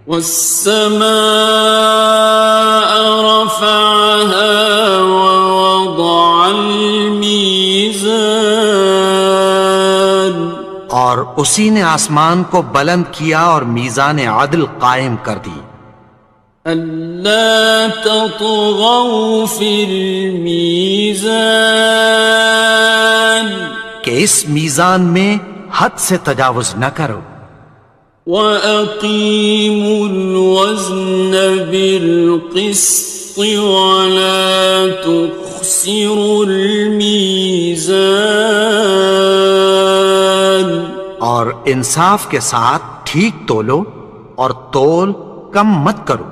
والسماء رفعها ووضع الميزان اور اسی نے آسمان کو بلند کیا اور میزان عدل قائم کر دی۔ ألا تطغوا في الميزان کہ اس میزان میں حد سے تجاوز نہ کرو۔ وَأَقِيمُوا الْوَزْنَ بِالْقِسْطِ وَلَا تُخْسِرُوا الْمِيزَانَ اور انصاف کے ساتھ ٹھیک تولو اور تول کم مت کرو۔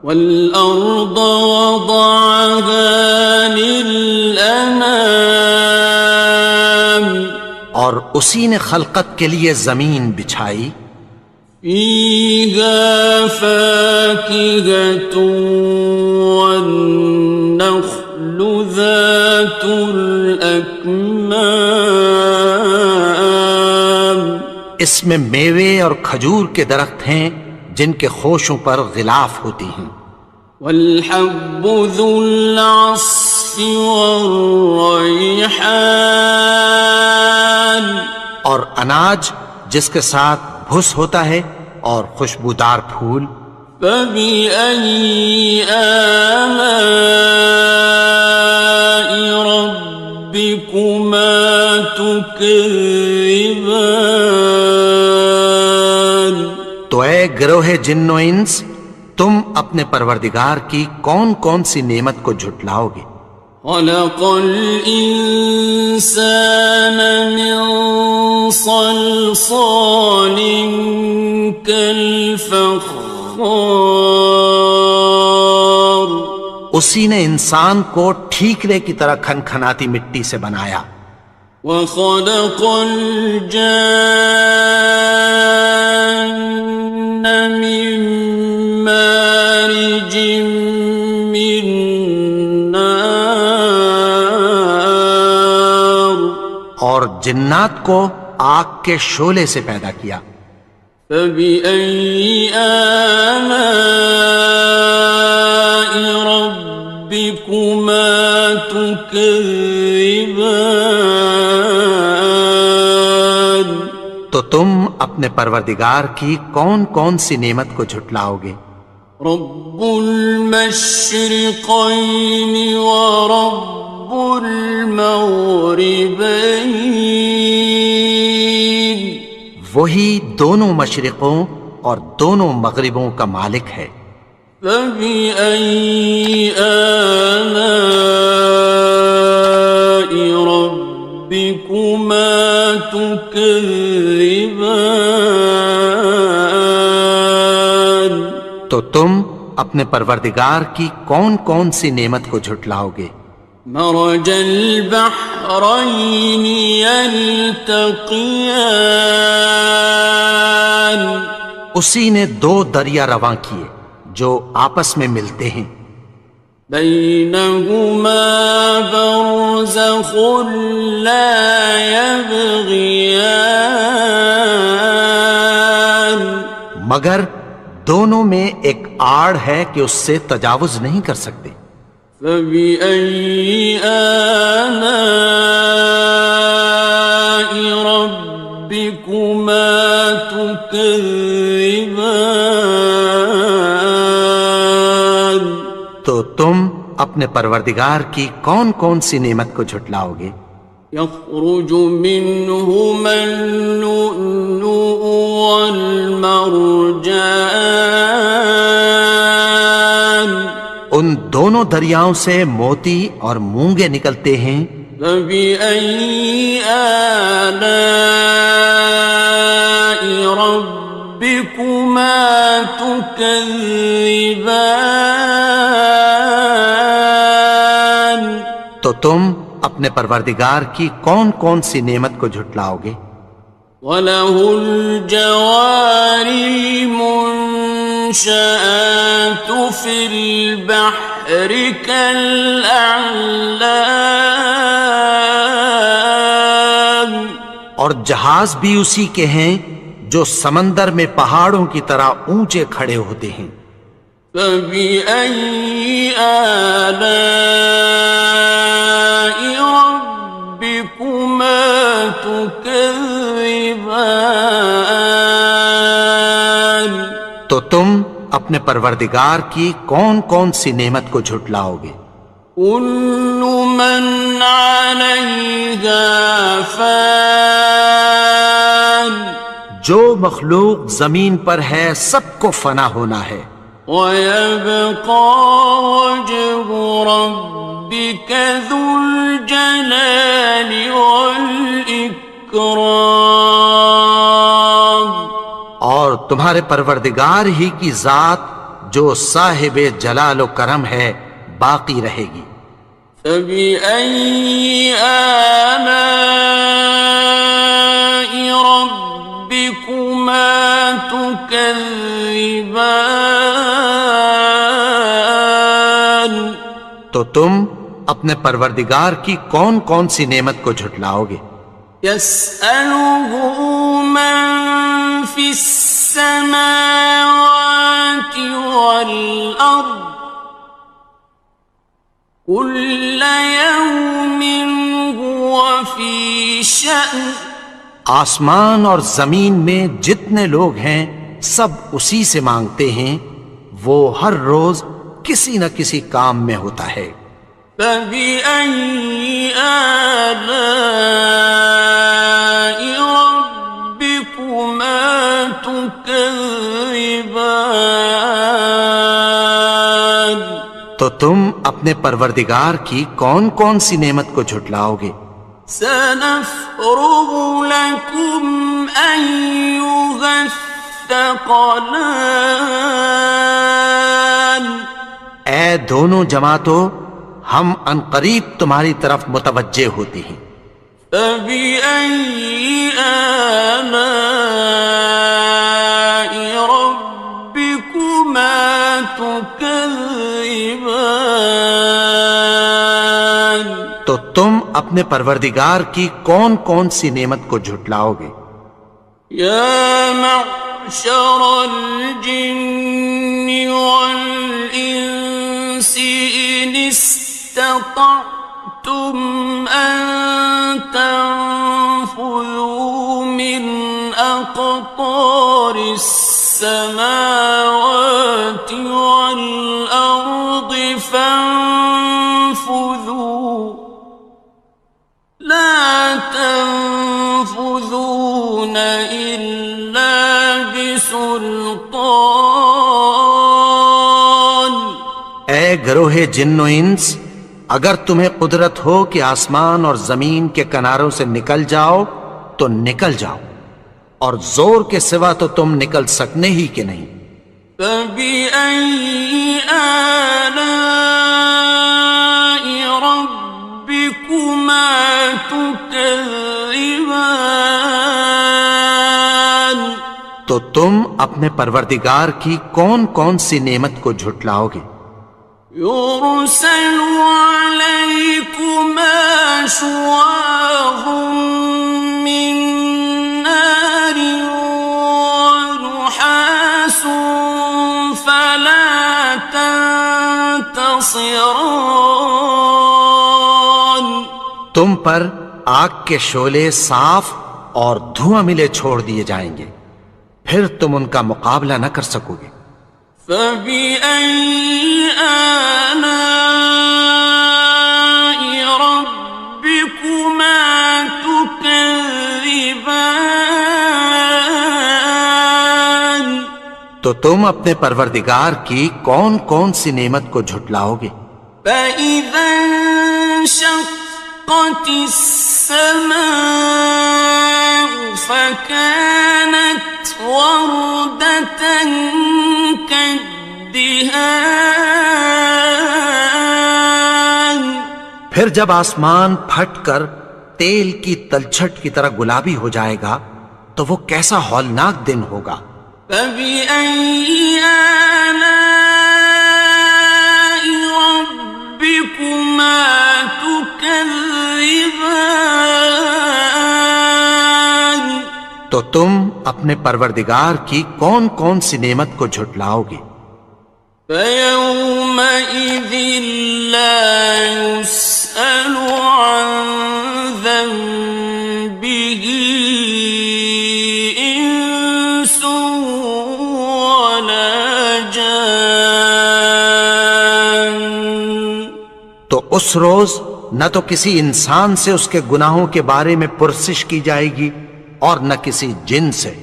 وَالْأَرْضَ وَضَعَهَا لِلْأَنَامِ اور اسی نے خلقت کے لیے زمین بچھائی۔ فِيهَا فَاكِهَةٌ وَالنَّخْلُ ذَاتُ الْأَكْمَامِ اس میں میوے اور کھجور کے درخت ہیں جن کے خوشوں پر غلاف ہوتی ہیں۔ وَالْحَبُّ ذُو الْعَصْفِ وَالرَّيْحَانِ اور اناج جس کے ساتھ بھس ہوتا ہے اور خوشبودار پھول۔ فَبِأَيِّ آلَاءِ رَبِّكُمَا تُكَذِّبَانِ تو اے گروہ جن و انس، تم اپنے پروردگار کی کون کون سی نعمت کو جھٹلاؤ گے؟ خلق الإنسان من صلصال كالفخار اسی نے انسان کو ٹھیکرے کی طرح کھنکھناتی مٹی سے بنایا۔ وخلق الجان من مارج من نار اور جنات کو آگ کے شعلے سے پیدا کیا۔ فبأي آلاء ربكما تكذبان تم اپنے پروردگار کی کون کون سی نعمت کو جھٹلاؤ گے؟ رب المشرقین ورب المغربین، وہی دونوں مشرقوں اور دونوں مغربوں کا مالک ہے۔ فبأي آلاء ربكما تكذبان، تو تم اپنے پروردگار کی کون کون سی نعمت کو جھٹلاؤ گے؟ مرج البحرين يلتقيان، اسی نے دو دریا رواں کیے جو آپس میں ملتے ہیں، بينهما برزخ لا يبغيان، مگر دونوں میں ایک آڑ ہے کہ اس سے تجاوز نہیں کر سکتے۔ فبأي آلاء ربكما تكذبان، تو تم اپنے پروردگار کی کون کون سی نعمت کو جھٹلاؤ گے؟ يخرج منهما اللؤلؤ والمرجان، ان دونوں دریاؤں سے موتی اور مونگے نکلتے ہیں۔ فبأي آلاء ربكما تكذبان، تو تم اپنے پروردگار کی کون کون سی نعمت کو جھٹلاؤ گے؟ وَلَهُ الْجَوَارِ الْمُنشَآتُ فِي الْبَحْرِ كَالْأَعْلَامِ، اور جہاز بھی اسی کے ہیں جو سمندر میں پہاڑوں کی طرح اونچے کھڑے ہوتے ہیں۔ فَبِأَيِّ آلَاءِ رَبِّكُمَا تُكَذِّبَانِ، تو تم اپنے پروردگار کی کون کون سی نعمت کو جھٹلاؤ گے؟ كُلُّ مَنْ عَلَيْهَا فَانٍ، جو مخلوق زمین پر ہے سب کو فنا ہونا ہے، وَيَبْقَى وَجْهُ رَبِّكَ ذُو الْجَلَالِ وَالْإِكْرَامِ، اور تمہارے پروردگار ہی کی ذات جو صاحب جلال و کرم ہے باقی رہے گی۔ فَبِأَيِّ آلَاءِ رَبِّكُمَا تُكَذِّبَانِ، تو تم اپنے پروردگار کی کون کون سی نعمت کو جھٹلاؤ گے؟ يَسْأَلُهُ مَن فِي السَّمَاوَاتِ وَالْأَرْضِ كُلَّ يَوْمٍ هُوَ فِي شَأْنٍ، آسمان اور زمین میں جتنے لوگ ہیں سب اسی سے مانگتے ہیں، وہ ہر روز کسی نہ کسی کام میں ہوتا ہے۔ فَبِأَيِّ آلَاءِ رَبِّكُمَا تُكَذِّبَانِ، تو تم اپنے پروردگار کی کون کون سی نعمت کو جھٹلاؤ گے؟ سَنَفْرُغُ لَكُمْ أَيُّهَ الثَّقَلَانِ، اے دونوں جماعتوں، ہم عنقریب تمہاری طرف متوجہ ہوتے ہیں۔ فَبِأَيِّ آلَاءِ رَبِّكُمَا تُكَذِّبَانِ، تو تم اپنے پروردگار کی کون کون سی نعمت کو جھٹلاؤ گے؟ يَا مَعْشَرَ الْجِنِّ وَالْإِنسِ إِنِ اسْتَطَعْتُمْ أَن تَنفُذُوا مِنْ أَقْطَارِ فانفذوا لا تنفذون إلا بسلطان. اے گروہ جن و انس، اگر تمہیں قدرت ہو کہ آسمان اور زمین کے کناروں سے نکل جاؤ تو نکل جاؤ، اور زور کے سوا تو تم نکل سکنے ہی کہ نہیں. فَبِأَيِّ آلَاءِ رَبِّكُمَا تُكَذِّبَانِ. تو تم اپنے پروردگار کی کون کون سی نعمت کو جھٹلاؤ گے؟ يُرْسَلُ عَلَيْكُمَا شُوَاظٌ مِّن نَّارٍ وَنُحَاسٌ فَلَا تَنتَصِرَانِ. تم پر آگ کے شعلے صاف اور دھواں ملے چھوڑ دیے جائیں گے، پھر تم ان کا مقابلہ نہ کر سکو گے. فَبِأَيِّ آلَاءِ رَبِّكُمَا تُكَذِّبَانِ. تو تم اپنے پروردگار کی کون کون سی نعمت کو جھٹلاؤ گے؟ فَإِذَا انشَقَّتِ السَّمَاءُ فَكَانَتْ وَرْدَةً كَالدِّهَانِ. پھر جب آسمان پھٹ کر تیل کی تلچھٹ کی طرح گلابی ہو جائے گا تو وہ کیسا ہولناک دن ہوگا. فَبِأَيِّ آلَاءِ رَبِّكُمَا تُكَذِّبَانِ. تو تم اپنے پروردگار کی کون کون سی نعمت کو جھٹلاؤ گے؟ فَيَوْمَئِذٍ لَا يُسْأَلُ عَنْ ذَنبِهِ إِنسٌ وَلَا جَانٌ. تو اس روز نہ تو کسی انسان سے اس کے گناہوں کے بارے میں پرسش کی جائے گی اور نہ کسی جن سے.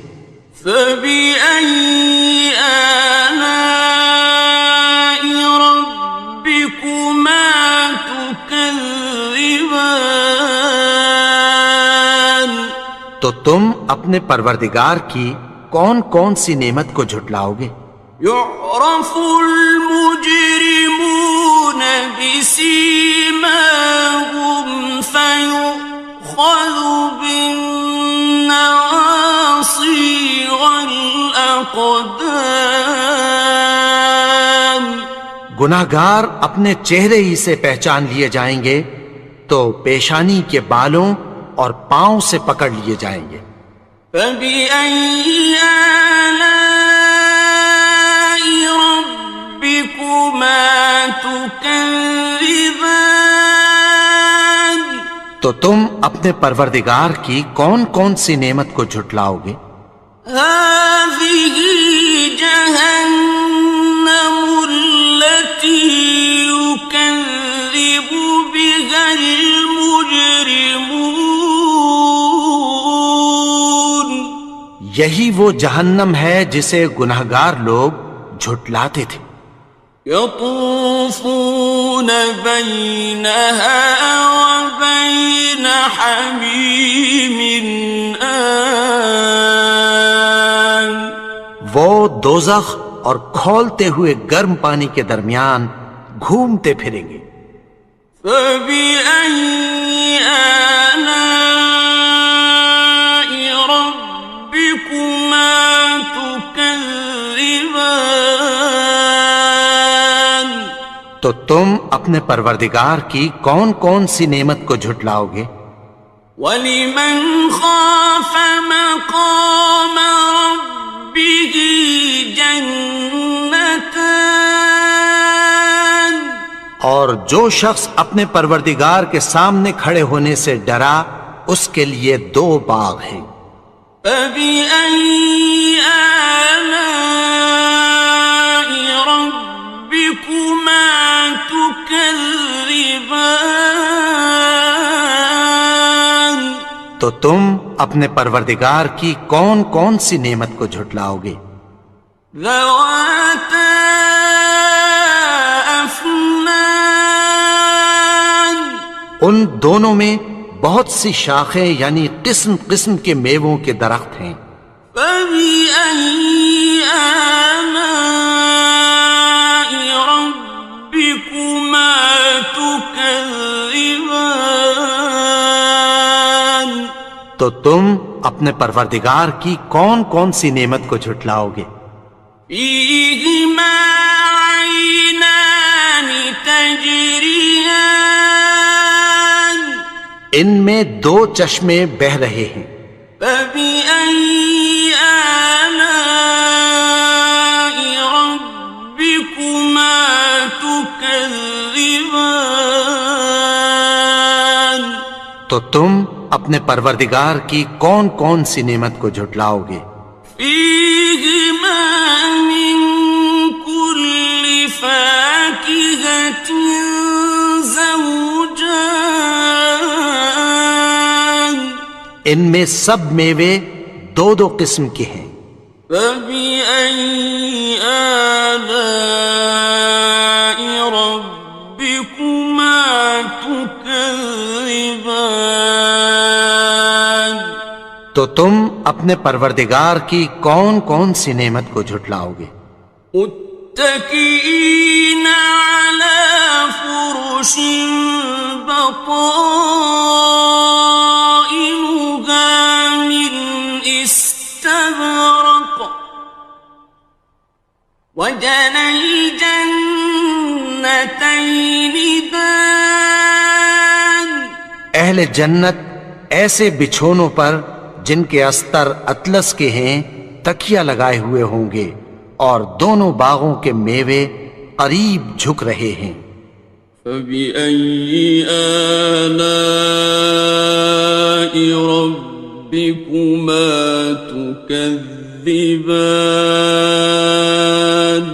فَبِأَيِّ آلَاءِ رَبِّكُمَا تُكَذِّبَانِ. تو تم اپنے پروردگار کی کون کون سی نعمت کو جھٹلاؤ گے؟ يُعْرَفُ الْمُجْرِمُونَ بِسِيمَاهُمْ فَيُؤْخَذُ بِالنَّوَاصِي وَالْأَقْدَامِ. گناہگار اپنے چہرے ہی سے پہچان لیے جائیں گے تو پیشانی کے بالوں اور پاؤں سے پکڑ لیے جائیں گے. فَبِأَيِّ آلَاءِ رَبِّكُمَا تُكَذِّبَانِ. تو تم اپنے پروردگار کی کون کون سی نعمت کو جھٹلاؤ گے؟ هَٰذِهِ جَهَنَّمُ الَّتِي يُكَذِّبُ بِهَا الْمُجْرِمُونَ. یہی وہ جہنم ہے جسے گناہگار لوگ جھٹلاتے تھے. يَطُوفُونَ بَيْنَهَا وَبَيْنَ حَمِيمٍ آنٍ. وہ دوزخ اور کھولتے ہوئے گرم پانی کے درمیان گھومتے پھریں گے. فَبِأَيِّ آلَاءِ رَبِّكُمَا تُكَذِّبَانِ. تو تم اپنے پروردگار کی کون کون سی نعمت کو جھٹلاؤ گے؟ وَلِمَنْ خَافَ مَقَامَ رَبِّهِ جَنَّتَانِ. اور جو شخص اپنے پروردگار کے سامنے کھڑے ہونے سے ڈرا اس کے لیے 2 باغ ہیں. فَبِأَيِّ آلَاءِ رَبِّكُمَا تُكَذِّبَانِ. تو تم اپنے پروردگار کی کون کون سی نعمت کو جھٹلاؤ گے؟ ذواتا افنان، ان دونوں میں بہت سی شاخیں یعنی قسم قسم کے میووں کے درخت ہیں۔ فبأي آلاء ربكما تكذبان، تو تم اپنے پروردگار کی کون کون سی نعمت کو جھٹلاؤ گے؟ فيهما عينان تجريان، ان میں دو چشمے بہہ رہے ہیں۔ فبأي آلاء ربكما تكذبان، تو تم اپنے پروردگار کی کون کون سی نعمت کو جھٹلاؤ گے؟ فيهما من كل فاكهة زوجان، ان میں سب میوے دو دو قسم کے ہیں۔ فبأي آلاء ربكما تكذبان، تو تم اپنے پروردگار کی کون کون سی نعمت کو جھٹلاؤ گے؟ متكئين على فرش بطائنها من استبرق، وجنى الجنتين دان، اہل جنت ایسے بچھونوں پر جن کے استر اطلس کے ہیں تکیہ لگائے ہوئے ہوں گے، اور دونوں باغوں کے میوے قریب جھک رہے ہیں۔ فبأي آلاء ربكما تكذبان،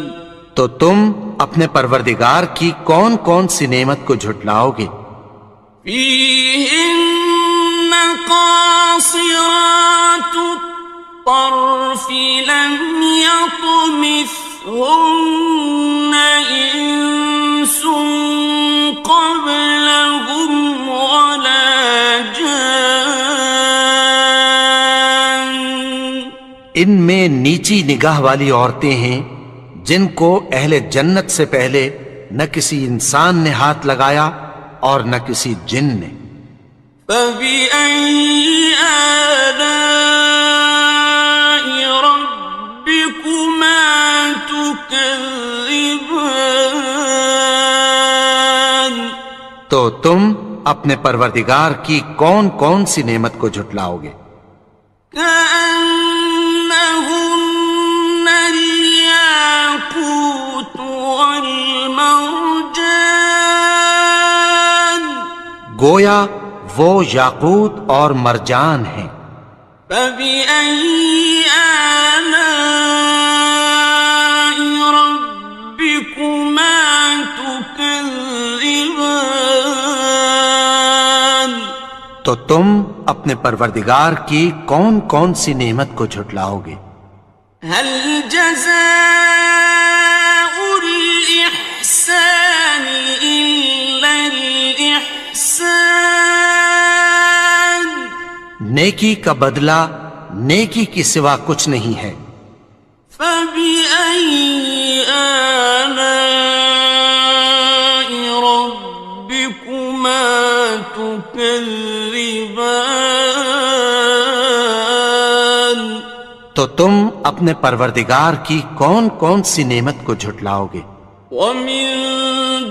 تو تم اپنے پروردگار کی کون کون سی نعمت کو جھٹلاؤ گے؟ فيهن قاصرات الطرف لم يطمثهن إنس قبلهم ولا جان، ان میں نیچی نگاہ والی عورتیں ہیں جن کو اہل جنت سے پہلے نہ کسی انسان نے ہاتھ لگایا اور نہ کسی جن نے۔ فبأي آلاء ربكما تكذبان، تو تم اپنے پروردگار کی کون کون سی نعمت کو جھٹلاؤ گے؟ كأنهن الياقوت والمرجان، گویا وہ یاقوت اور مرجان ہیں۔ فبأي آلاء ربكما تكذبان، تو تم اپنے پروردگار کی کون کون سی نعمت کو جھٹلاؤ گے؟ هل جزاء الإحسان إلا الإحسان، نیکی کا بدلہ نیکی کی سوا کچھ نہیں ہے۔ فبأي آلاء ربكما تكذبان، تو تم اپنے پروردگار کی کون کون سی نعمت کو جھٹلاؤ گے؟ ومن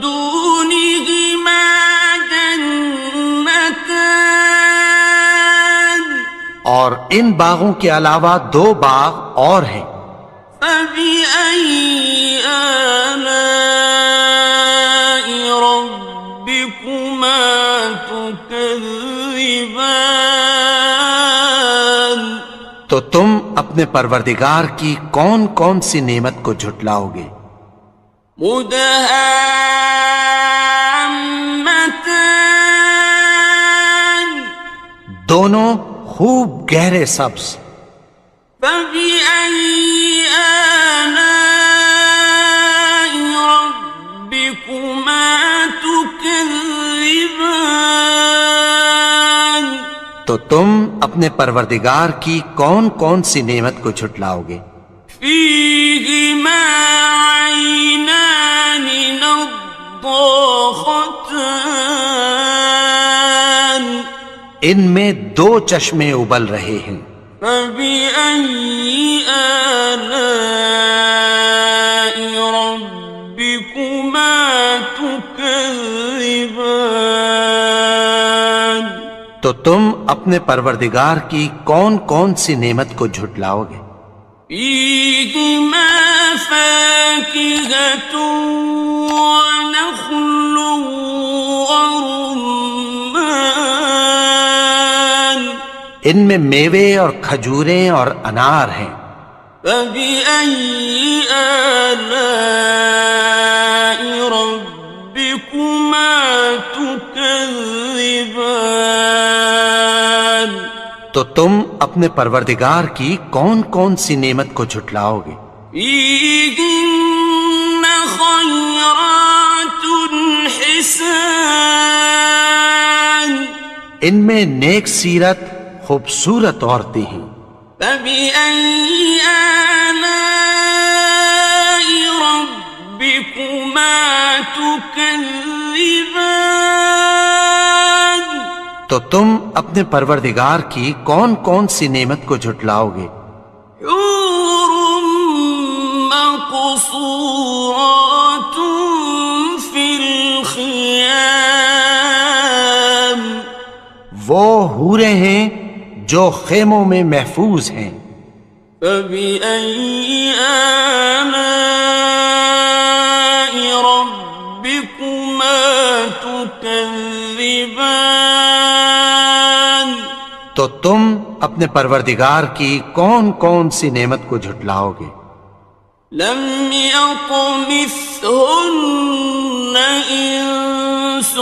دونهما جنتان، اور ان باغوں کے علاوہ دو باغ اور ہیں۔ فبأي آلاء ربكما تكذبان، تو تم اپنے پروردگار کی کون کون سی نعمت کو جھٹلاؤ گے؟ مدهامتان، دونوں خوب گہرے سبز. فبأي آلاء ربكما تكذبان. تو تم اپنے پروردگار کی کون کون سی نعمت کو جھٹلاؤ گے؟ فيهما عينان نضاختان. ان میں دو چشمے ابل رہے ہیں. فبأي آلاء ربكما تكذبان. تو تم اپنے پروردگار کی کون کون سی نعمت کو جھٹلاؤ گے؟ فيهما فاكهة ونخل ورمان. ان میں میوے اور کھجوریں اور انار ہیں. فبأي آلاء ربكما تكذبان. تو تم اپنے پروردگار کی کون کون سی نعمت کو جھٹلاؤ گے؟ فيهن خيرات حسان. ان میں نیک سیرت خوبصورت عورتیں ہیں. فبأي آلاء ربكما تكذبان. تو تم اپنے پروردگار کی کون کون سی نعمت کو جھٹلاؤ گے؟ حور مقصورات في الخيام. وہ حوریں ہیں جو خیموں میں محفوظ ہیں. فبأي آلاء ربكما تكذبان. تو تم اپنے پروردگار کی کون کون سی نعمت کو جھٹلاؤ گے؟ لم يطمثهن إنس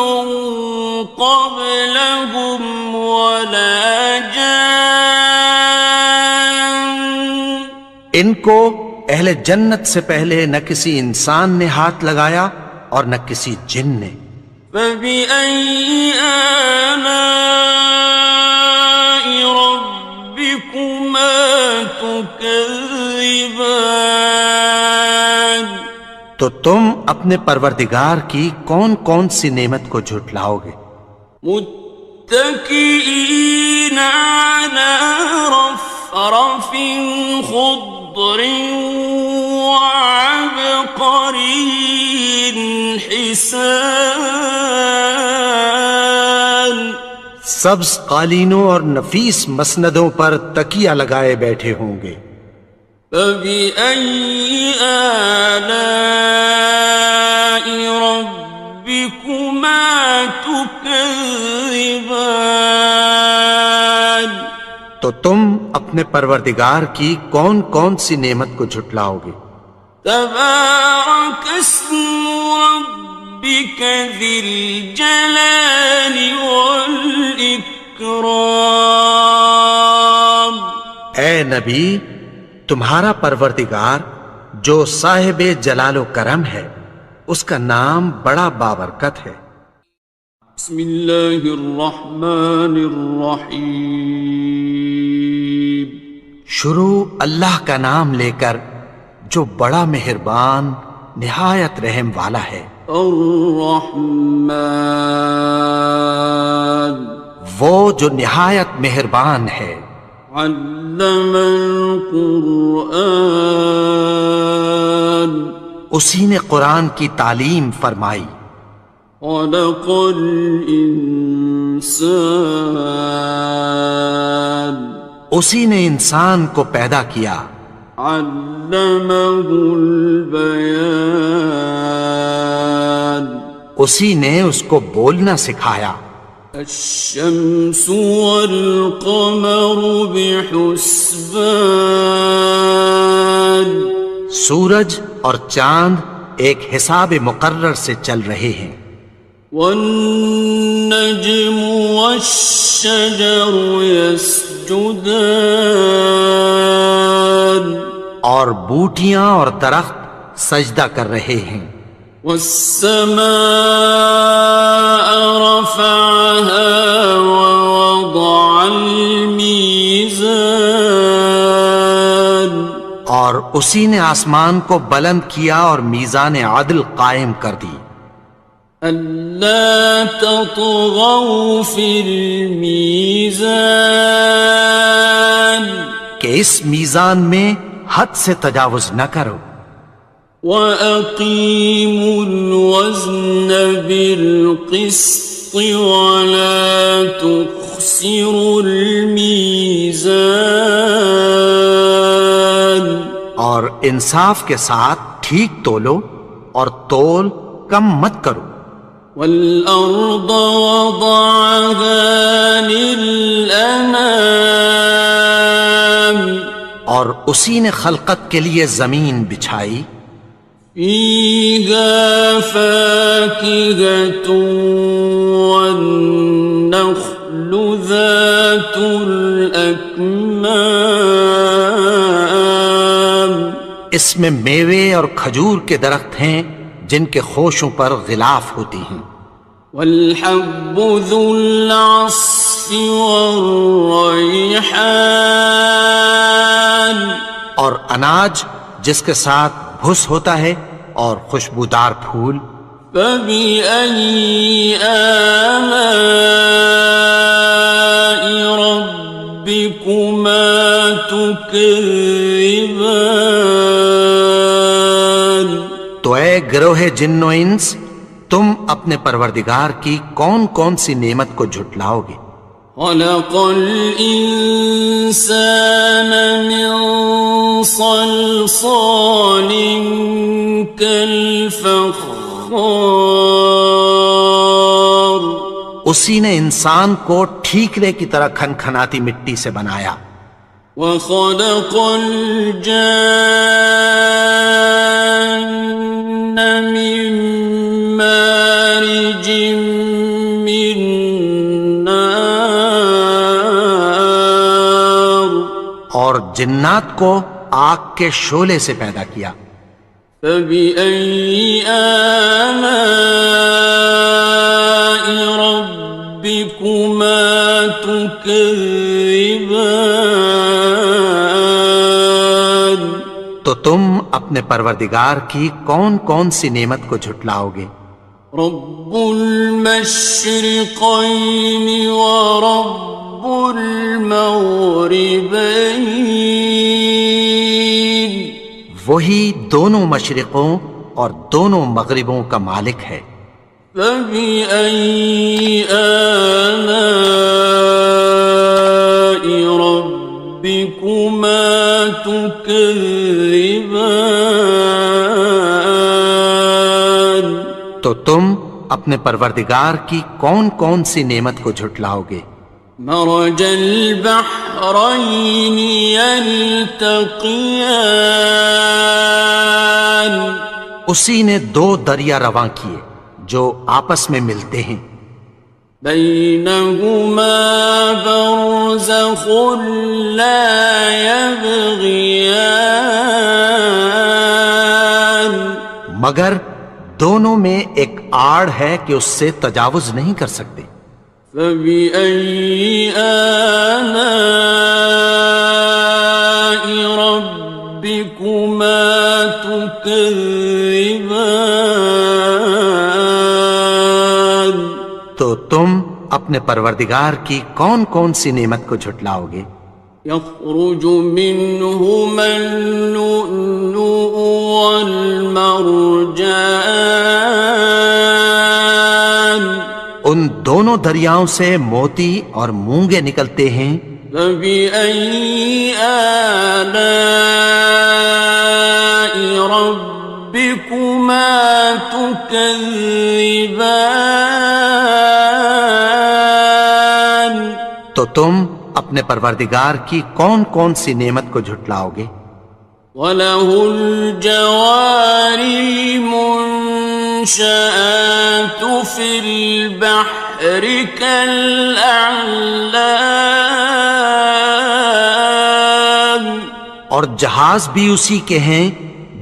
قبلهم ولا جان. ان کو اہل جنت سے پہلے نہ کسی انسان نے ہاتھ لگایا اور نہ کسی جن نے. فبأي آلاء ربكما تكذبان. تو تم اپنے پروردگار کی کون کون سی نعمت کو جھٹلاؤ گے؟ متكئين على رفرف خضر وعبقري حسان. سبز قالینوں اور نفیس مسندوں پر تکیہ لگائے بیٹھے ہوں گے. فبأي آلاء ربكما تكذبان. تو تم اپنے پروردگار کی کون کون سی نعمت کو جھٹلاؤ گے؟ تبارك اسم ربك ذي الجلال والإكرام. اے نبی، تمہارا پروردگار جو صاحب جلال و کرم ہے اس کا نام بڑا بابرکت ہے. بسم اللہ الرحمن الرحیم. شروع اللہ کا نام لے کر جو بڑا مہربان نہایت رحم والا ہے. الرحمن وہ جو نہایت مہربان ہے. علم القرآن اسی نے قرآن کی تعلیم فرمائی. خلق الانسان اسی نے انسان کو پیدا کیا. علمہ البیان اسی نے اس کو بولنا سکھایا. الشمس والقمر بحسبان سورج اور چاند ایک حساب مقرر سے چل رہے ہیں. والنجم والشجر يسجدان اور بوٹیاں اور درخت سجدہ کر رہے ہیں. والسماء رفعها ووضع الميزان اور اسی نے آسمان کو بلند کیا اور میزان عدل قائم کر دی. ألا تطغوا في الميزان کہ اس میزان میں حد سے تجاوز نہ کرو. وَأَقِيمُوا الْوَزْنَ بِالْقِسْطِ وَلَا تُخْسِرُوا الْمِيزَانَ اور انصاف کے ساتھ ٹھیک تولو اور تول کم مت کرو. وَالْأَرْضَ وَضَعَهَا لِلْأَنَامِ اور اسی نے خلقت کے لیے زمین بچھائی. فِيهَا فَاكِهَةٌ وَالنَّخْلُ ذَاتُ الْأَكْمَامِ اس میں میوے اور کھجور کے درخت ہیں جن کے خوشوں پر غلاف ہوتی ہیں. وَالْحَبُّ ذُو الْعَصْفِ وَالرَّيْحَانِ اور اناج جس کے ساتھ بھس ہوتا ہے اور خوشبودار پھول. فَبِأَيِّ آلَاءِ رَبِّكُمَا تُكَذِّبَانِ تو اے گروہ جن و انس، تم اپنے پروردگار کی کون کون سی نعمت کو جھٹلاؤ گے؟ خَلَقَ الْإِنسَانَ مِنْ صَلْصَالٍ كَالْفَخَّارِ اسی نے انسان کو ٹھیکرے کی طرح کھنکھناتی مٹی سے بنایا. وَخَلَقَ الْجَانَّ مِن مَّارِجٍ مِّن نَّارٍ اور جنات کو آگ کے شعلے سے پیدا کیا. فَبِأَيِّ آلَاءِ رَبِّكُمَا تُكَذِّبَانِ تو تم اپنے پروردگار کی کون کون سی نعمت کو جھٹلاؤ گے؟ رَبُّ الْمَشْرِقَيْنِ وَرَبُّ الْمَغْرِبَيْنِ وہی دونوں مشرقوں اور دونوں مغربوں کا مالک ہے. فَبِأَيِّ آلَاءِ رَبِّكُمَا تُكَذِّبَانِ تو تم اپنے پروردگار کی کون کون سی نعمت کو جھٹلاؤ گے؟ مرج البحرين يلتقيان اسی نے دو دریا رواں کیے جو آپس میں ملتے ہیں. بينهما برزخ لا يبغيان مگر دونوں میں ایک آڑ ہے کہ اس سے تجاوز نہیں کر سکتے. فَبِأَيِّ آلَاءِ رَبِّكُمَا تُكَذِّبَانِ تو تم اپنے پروردگار کی کون کون سی نعمت کو جھٹلاؤ گے؟ يَخْرُجُ مِنْهُمَا اللُّؤْلُؤُ وَالْمَرْجَانُ ان دونوں دریاؤں سے موتی اور مونگے نکلتے ہیں. فَبِأَيِّ آلَاءِ رَبِّكُمَا تُكَذِّبَانِ تو تم اپنے پروردگار کی کون کون سی نعمت کو جھٹلاؤ گے؟ وَلَهُ الْجَوَارِ الْمُنشَآتُ المنشآت في البحر كالأعلام اور جہاز بھی اسی کے ہیں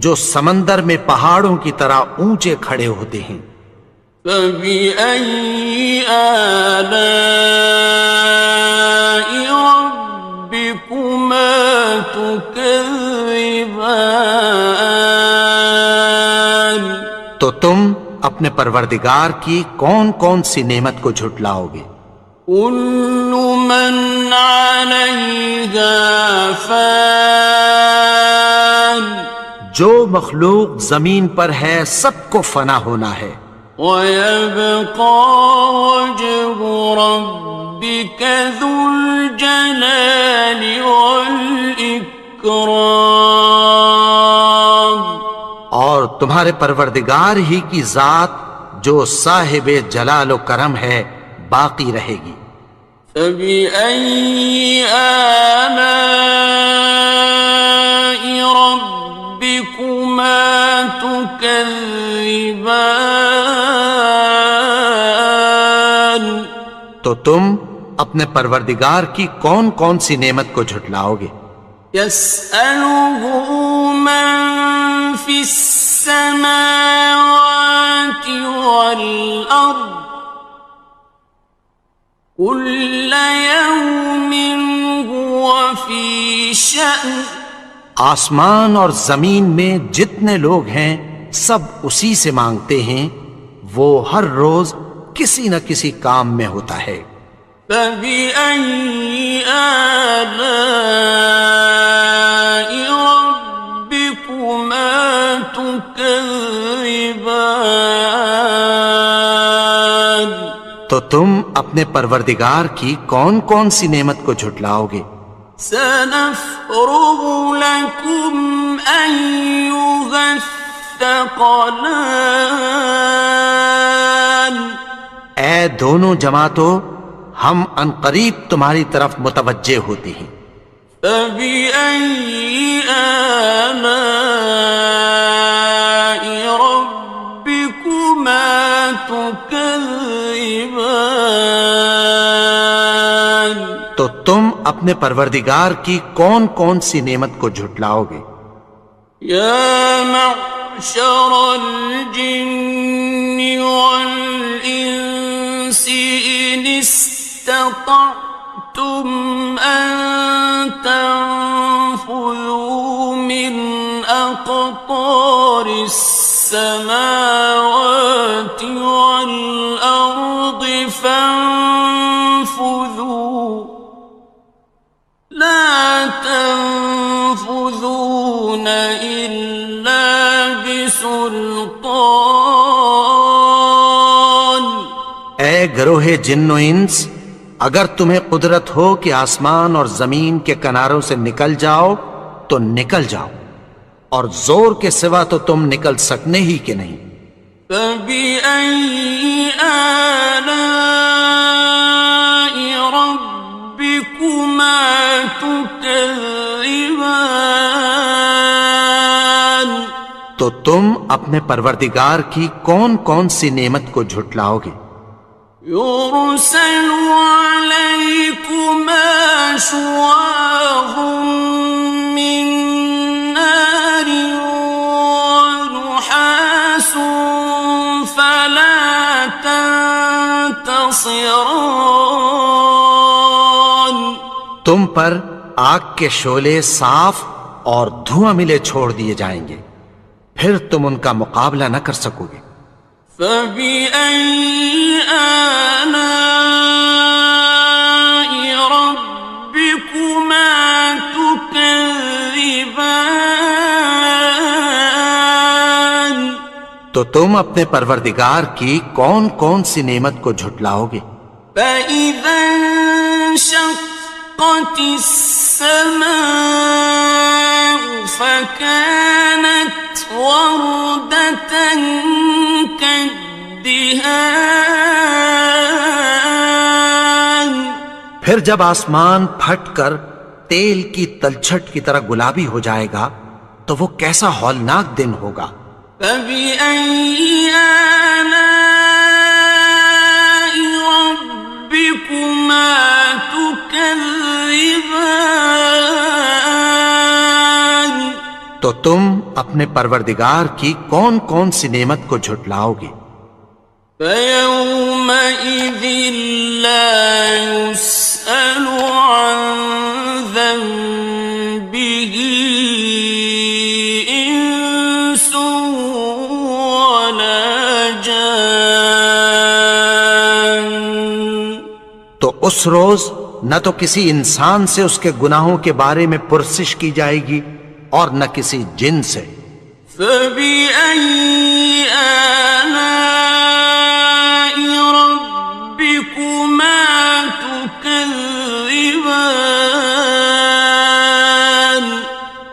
جو سمندر میں پہاڑوں کی طرح اونچے کھڑے ہوتے ہیں. فبأي آلاء ربكما تكذبان تو تم اپنے پروردگار کی کون کون سی نعمت کو جھٹلاؤ گے؟ كل من عليها فان جو مخلوق زمین پر ہے سب کو فنا ہونا ہے. ويبقى وجه ربك ذو الجلال والإكرام اور تمہارے پروردگار ہی کی ذات جو صاحب جلال و کرم ہے باقی رہے گی. فبأي آلاء ربكما تكذبان تو تم اپنے پروردگار کی کون کون سی نعمت کو جھٹلاؤ گے؟ يسأله من في السماوات والأرض كل يوم هو في شأن آسمان اور زمین میں جتنے لوگ ہیں سب اسی سے مانگتے ہیں، وہ ہر روز کسی نہ کسی کام میں ہوتا ہے. فبأي آلاء ربكما تكذبان تو تم اپنے پروردگار کی کون کون سی نعمت کو جھٹلاؤ گے؟ سنفرغ لكم أيها الثقلان اے دونوں جماعتوں، ہم عنقریب تمہاری طرف متوجہ ہوتے ہیں. فبأي آلاء ربكما تكذبان تو تم اپنے پروردگار کی کون کون سی نعمت کو جھٹلاؤ گے؟ يا معشر الجن والإنس إن استطعتم أن تنفذوا من أقطار السماوات والأرض فانفذوا لا تنفذون إلا بسلطان اے گروہ جن و انس، اگر تمہیں قدرت ہو کہ آسمان اور زمین کے کناروں سے نکل جاؤ تو نکل جاؤ، اور زور کے سوا تو تم نکل سکنے ہی کہ نہیں. فبأي آلاء ربكما تكذبان تو تم اپنے پروردگار کی کون کون سی نعمت کو جھٹلاؤ گے؟ يرسل عليكما شواظ من نار ونحاس فلا تنتصران تم پر آگ کے شعلے صاف اور دھواں ملے چھوڑ دیے جائیں گے، پھر تم ان کا مقابلہ نہ کر سکو گے. فبأي آلاء ربكما تكذبان تو تم اپنے پروردگار کی کون کون سی نعمت کو جھٹلاؤ گے؟ فإذا انشقت السماء فكانت وردة كالدهان پھر جب آسمان پھٹ کر تیل کی تلچھٹ کی طرح گلابی ہو جائے گا تو وہ کیسا ہولناک دن ہوگا. فبأي تو تم اپنے پروردگار کی کون کون سی نعمت کو جھٹلاؤ گے؟ فَيَوْمَئِذٍ لَا يُسْأَلُ عَنْ ذَنبِهِ إِنسٌ وَلَا جَانٌّ۔ تو اس روز نہ تو کسی انسان سے اس کے گناہوں کے بارے میں پرسش کی جائے گی اور نہ کسی جن سے۔ فَبِأَيِّ آلَاءِ رَبِّكُمَا تُكَذِّبَانِ؟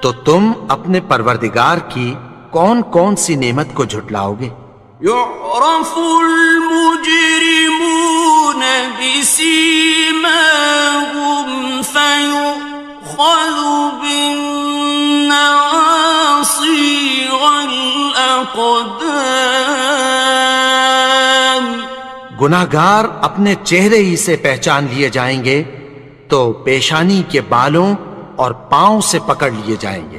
تو تم اپنے پروردگار کی کون کون سی نعمت کو جھٹلاؤ گے؟ يُعْرَفُ الْمُجْرِمُونَ بِسِيمَاهُمْ فَيُؤْخَذُ بِالنَّوَاصِي وَالْأَقْدَامِ۔ گناہگار اپنے چہرے ہی سے پہچان لیے جائیں گے تو پیشانی کے بالوں اور پاؤں سے پکڑ لیے جائیں گے۔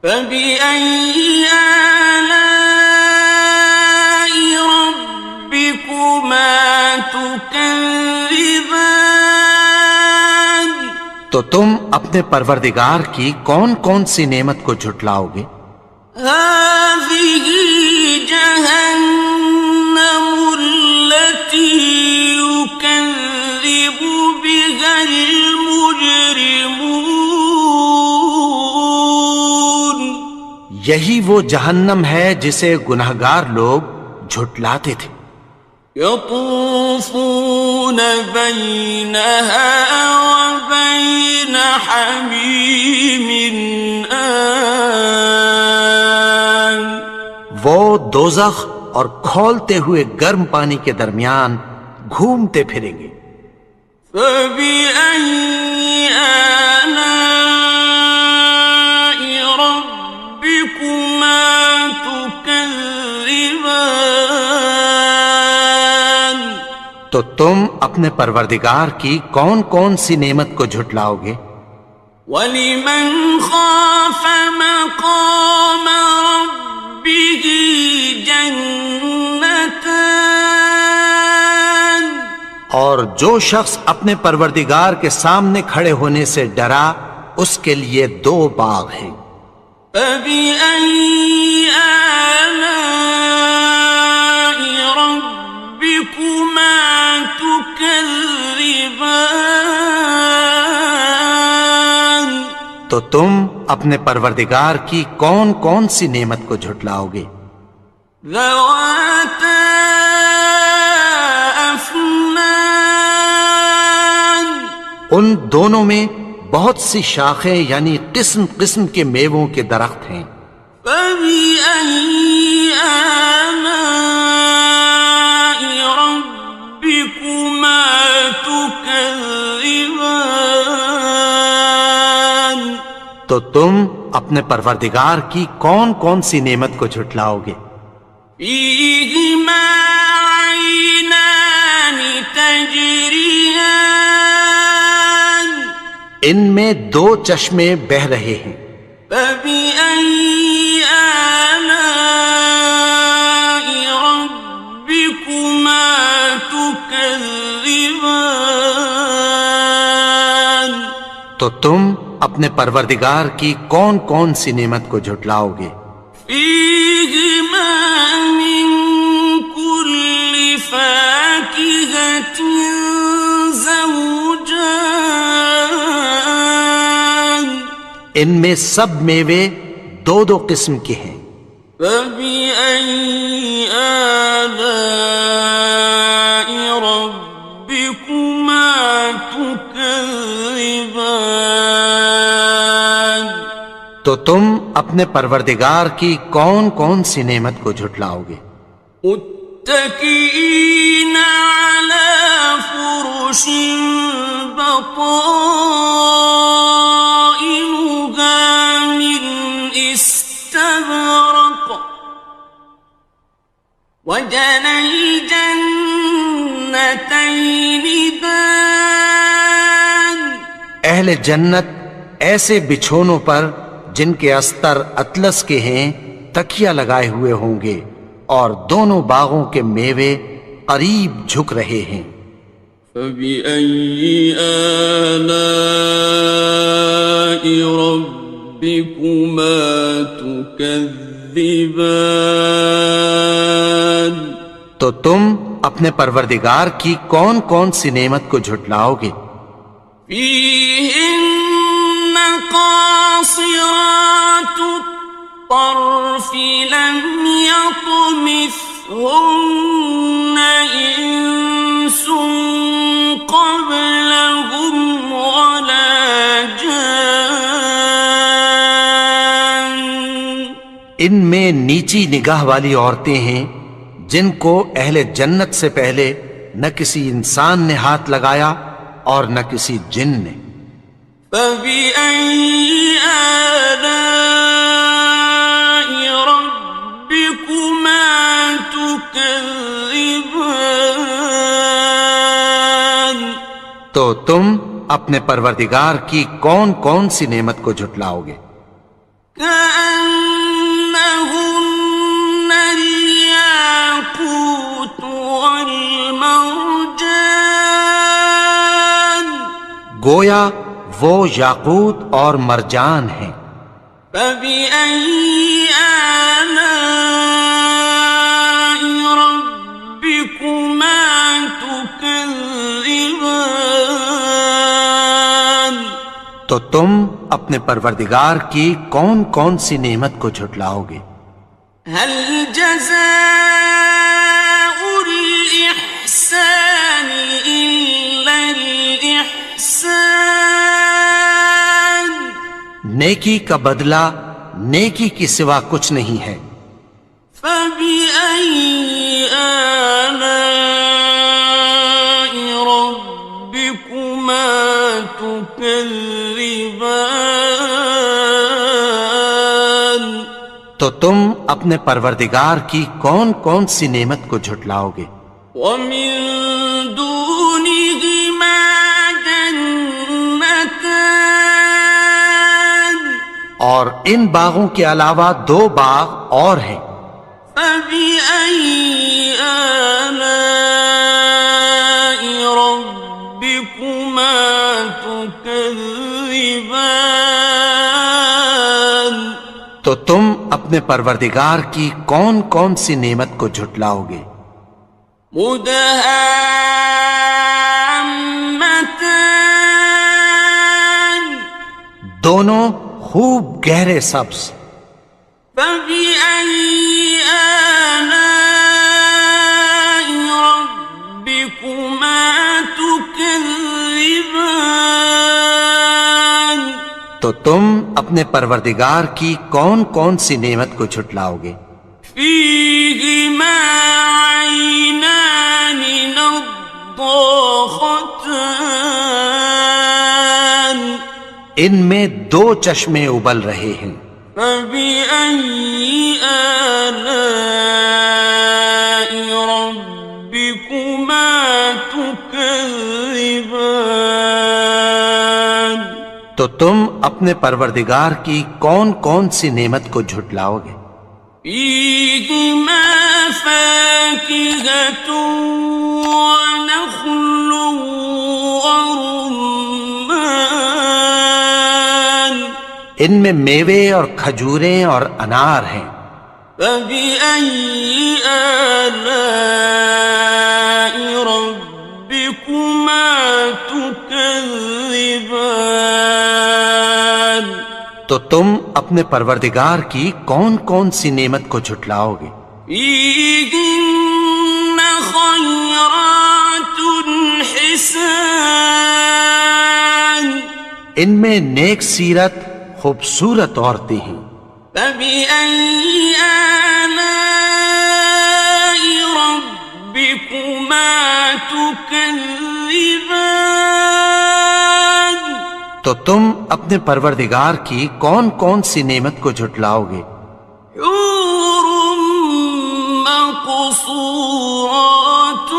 فَبِأَيِّ آلَاءِ رَبِّكُمَا تُكَذِّبَانِ؟ تو تم اپنے پروردگار کی کون کون سی نعمت کو جھٹلاؤ گے؟ هَٰذِهِ جَهَنَّمُ الَّتِي يُكَذِّبُ بِهَا الْمُجْرِمُونَ۔ یہی وہ جہنم ہے جسے گناہگار لوگ جھٹلاتے تھے۔ يَطُوفُونَ بَيْنَهَا وَبَيْنَ حَمِيمٍ آنٍ۔ وہ دوزخ اور کھولتے ہوئے گرم پانی کے درمیان گھومتے پھریں گے۔ فَبِأَيِّ آلَاءِ رَبِّكُمَا تُكَذِّبَانِ؟ تو تم اپنے پروردگار کی کون کون سی نعمت کو جھٹلاؤ گے؟ وَلِمَنْ خَافَ مَقَامَ رَبِّهِ جَنَّتَانِ؟ اور جو شخص اپنے پروردگار کے سامنے کھڑے ہونے سے ڈرا اس کے لیے دو باغ ہیں۔ فَبِأَيِّ آلَاءِ رَبِّكُمَا تُكَذِّبَانِ؟ تو تم اپنے پروردگار کی کون کون سی نعمت کو جھٹلاؤ گے؟ ذَوَاتَا أَفْنَانٍ۔ ان دونوں میں بہت سی شاخیں یعنی قسم قسم کے میووں کے درخت ہیں۔ فَبِأَيِّ آلَاءِ رَبِّكُمَا تُكَذِّبَانِ؟ تو تم اپنے پروردگار کی کون کون سی نعمت کو جھٹلاؤ گے؟ فِيهِمَا عَيْنَانِ تَجْرِيَانِ۔ ان میں دو چشمے بہہ رہے ہیں۔ فَبِأَيِّ آلَاءِ رَبِّكُمَا تُكَذِّبَانِ؟ تو تم اپنے پروردگار کی کون کون سی نعمت کو جھٹلاؤ گے؟ فِيهِمَا مِن كُلِّ فَاكِهَةٍ زَوْجَانِ۔ ان میں سب میوے دو دو قسم کے ہیں۔ فَبِأَيِّ آلَاءِ رَبِّكُمَا تُكَذِّبَانِ؟ تو تم اپنے پروردگار کی کون کون سی نعمت کو جھٹلاؤ گے؟ متكئين على فرش بطائنها من استبرق وجنى الجنتين دان۔ اہل جنت ایسے بچھونوں پر جن کے استر اطلس کے ہیں تکیہ لگائے ہوئے ہوں گے، اور دونوں باغوں کے میوے قریب جھک رہے ہیں۔ فَبِأَيِّ آلَاءِ رَبِّكُمَا تُكَذِّبَانِ؟ تو تم اپنے پروردگار کی کون کون سی نعمت کو جھٹلاؤ گے؟ فِيهِنَّ قَاصِرَاتُ الطَّرْفِ لَمْ يَطْمِثْهُنَّ إِنسٌ قَبْلَهُمْ وَلَا جَانٌّ۔ ان میں نیچی نگاہ والی عورتیں ہیں جن کو اہل جنت سے پہلے نہ کسی انسان نے ہاتھ لگایا اور نہ کسی جن نے۔ فَبِأَيِّ آلَاءِ رَبِّكُمَا تُكَذِّبَانِ؟ تو تم اپنے پروردگار کی کون کون سی نعمت کو جھٹلاؤ گے؟ كَأَنَّهُنَّ الْيَاقُوتُ وَالْمَرْجَانُ، گویا وہ یاقوت اور مرجان ہیں۔ فَبِأَيِّ آلَاءِ رَبِّكُمَا تُكَذِّبَانِ؟ تو تم اپنے پروردگار کی کون کون سی نعمت کو جھٹلاؤ گے؟ هَلْ جَزَاءُ الْإِحْسَانِ إِلَّا الْإِحْسَانُ؟ نیکی کا بدلہ نیکی کی سوا کچھ نہیں ہے۔ فَبِأَيِّ آلَاءِ رَبِّكُمَا تُكَذِّبَانِ؟ تو تم اپنے پروردگار کی کون کون سی نعمت کو جھٹلاؤ گے؟ وَمِن دُونِهِمَا جَنَّتَانِ، اور ان باغوں کے علاوہ دو باغ اور ہیں۔ فَبِأَيِّ آلَاءِ رَبِّكُمَا تُكَذِّبَانِ؟ تو تم اپنے پروردگار کی کون کون سی نعمت کو جھٹلاؤ گے؟ مُدْهَامَّتَانِ، دونوں خوب گہرے سبز۔ فَبِأَيِّ آلَاءِ رَبِّكُمَا تُكَذِّبَانِ؟ تو تم اپنے پروردگار کی کون کون سی نعمت کو جھٹلاؤ گے؟ فِيهِمَا عَيْنَانِ نَضَّاخَتَانِ، ان میں دو چشمے ابل رہے ہیں۔ فَبِأَيِّ آلَاءِ رَبِّكُمَا تُكَذِّبَانِ؟ تو تم اپنے پروردگار کی کون کون سی نعمت کو جھٹلاؤ گے؟ فِيهِمَا فَاكِهَةٌ وَنَخْلٌ وَرُمَّانٌ، ان میں میوے اور کھجوریں اور انار ہیں۔ فَبِأَيِّ آلَاءِ رَبِّكُمَا تُكَذِّبَانِ؟ تو تم اپنے پروردگار کی کون کون سی نعمت کو جھٹلاؤ گے؟ فِيهِنَّ خَيْرَاتٌ حِسَانٌ، ان میں نیک سیرت خوبصورت عورتیں ہیں۔ فَبِأَيِّ آلَاءِ رَبِّكُمَا تُكَذِّبَانِ؟ تو تم اپنے پروردگار کی کون کون سی نعمت کو جھٹلاؤ گے؟ حور مقصورات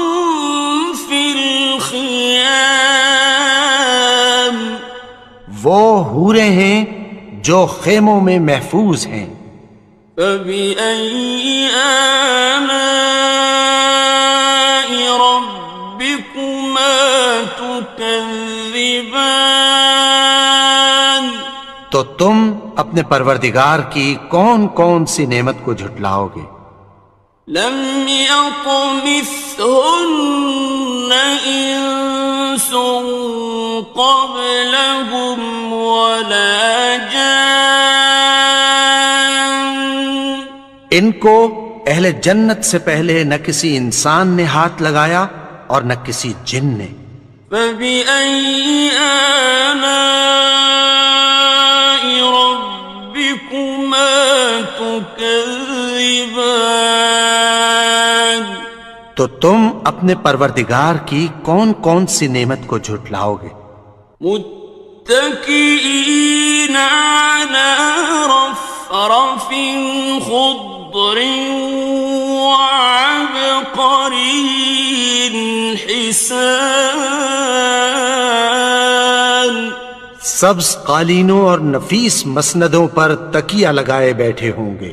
فی الخیام، وہ حوریں ہیں جو خیموں میں محفوظ ہیں۔ فبأي آلاء ربكما تكذبان؟ تو تم اپنے پروردگار کی کون کون سی نعمت کو جھٹلاؤ گے؟ لم يطمثهن إنس قبلهم ولا جان۔ ان کو اہل جنت سے پہلے نہ کسی انسان نے ہاتھ لگایا اور نہ کسی جن نے۔ فبأي آلاء ربكما تكذبان؟ تو تم اپنے پروردگار کی کون کون سی نعمت کو جھٹلاؤ گے؟ متكئين على رفرف خضر وعبقري حسان۔ سبز قالینوں اور نفیس مسندوں پر تکیہ لگائے بیٹھے ہوں گے۔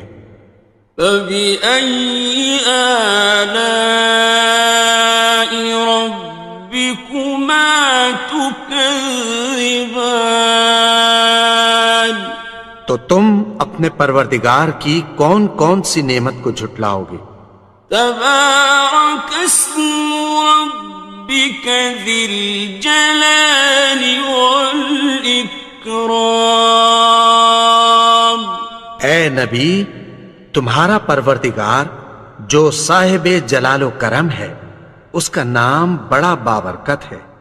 فبأي آلاء ربكما تكذبان؟ تو تم اپنے پروردگار کی کون کون سی نعمت کو جھٹلاؤ گے؟ تبارك اسم ربك ذي الجلال والإكرام۔ اے نبی، تمہارا پروردگار جو صاحب جلال و کرم ہے، اس کا نام بڑا بابرکت ہے۔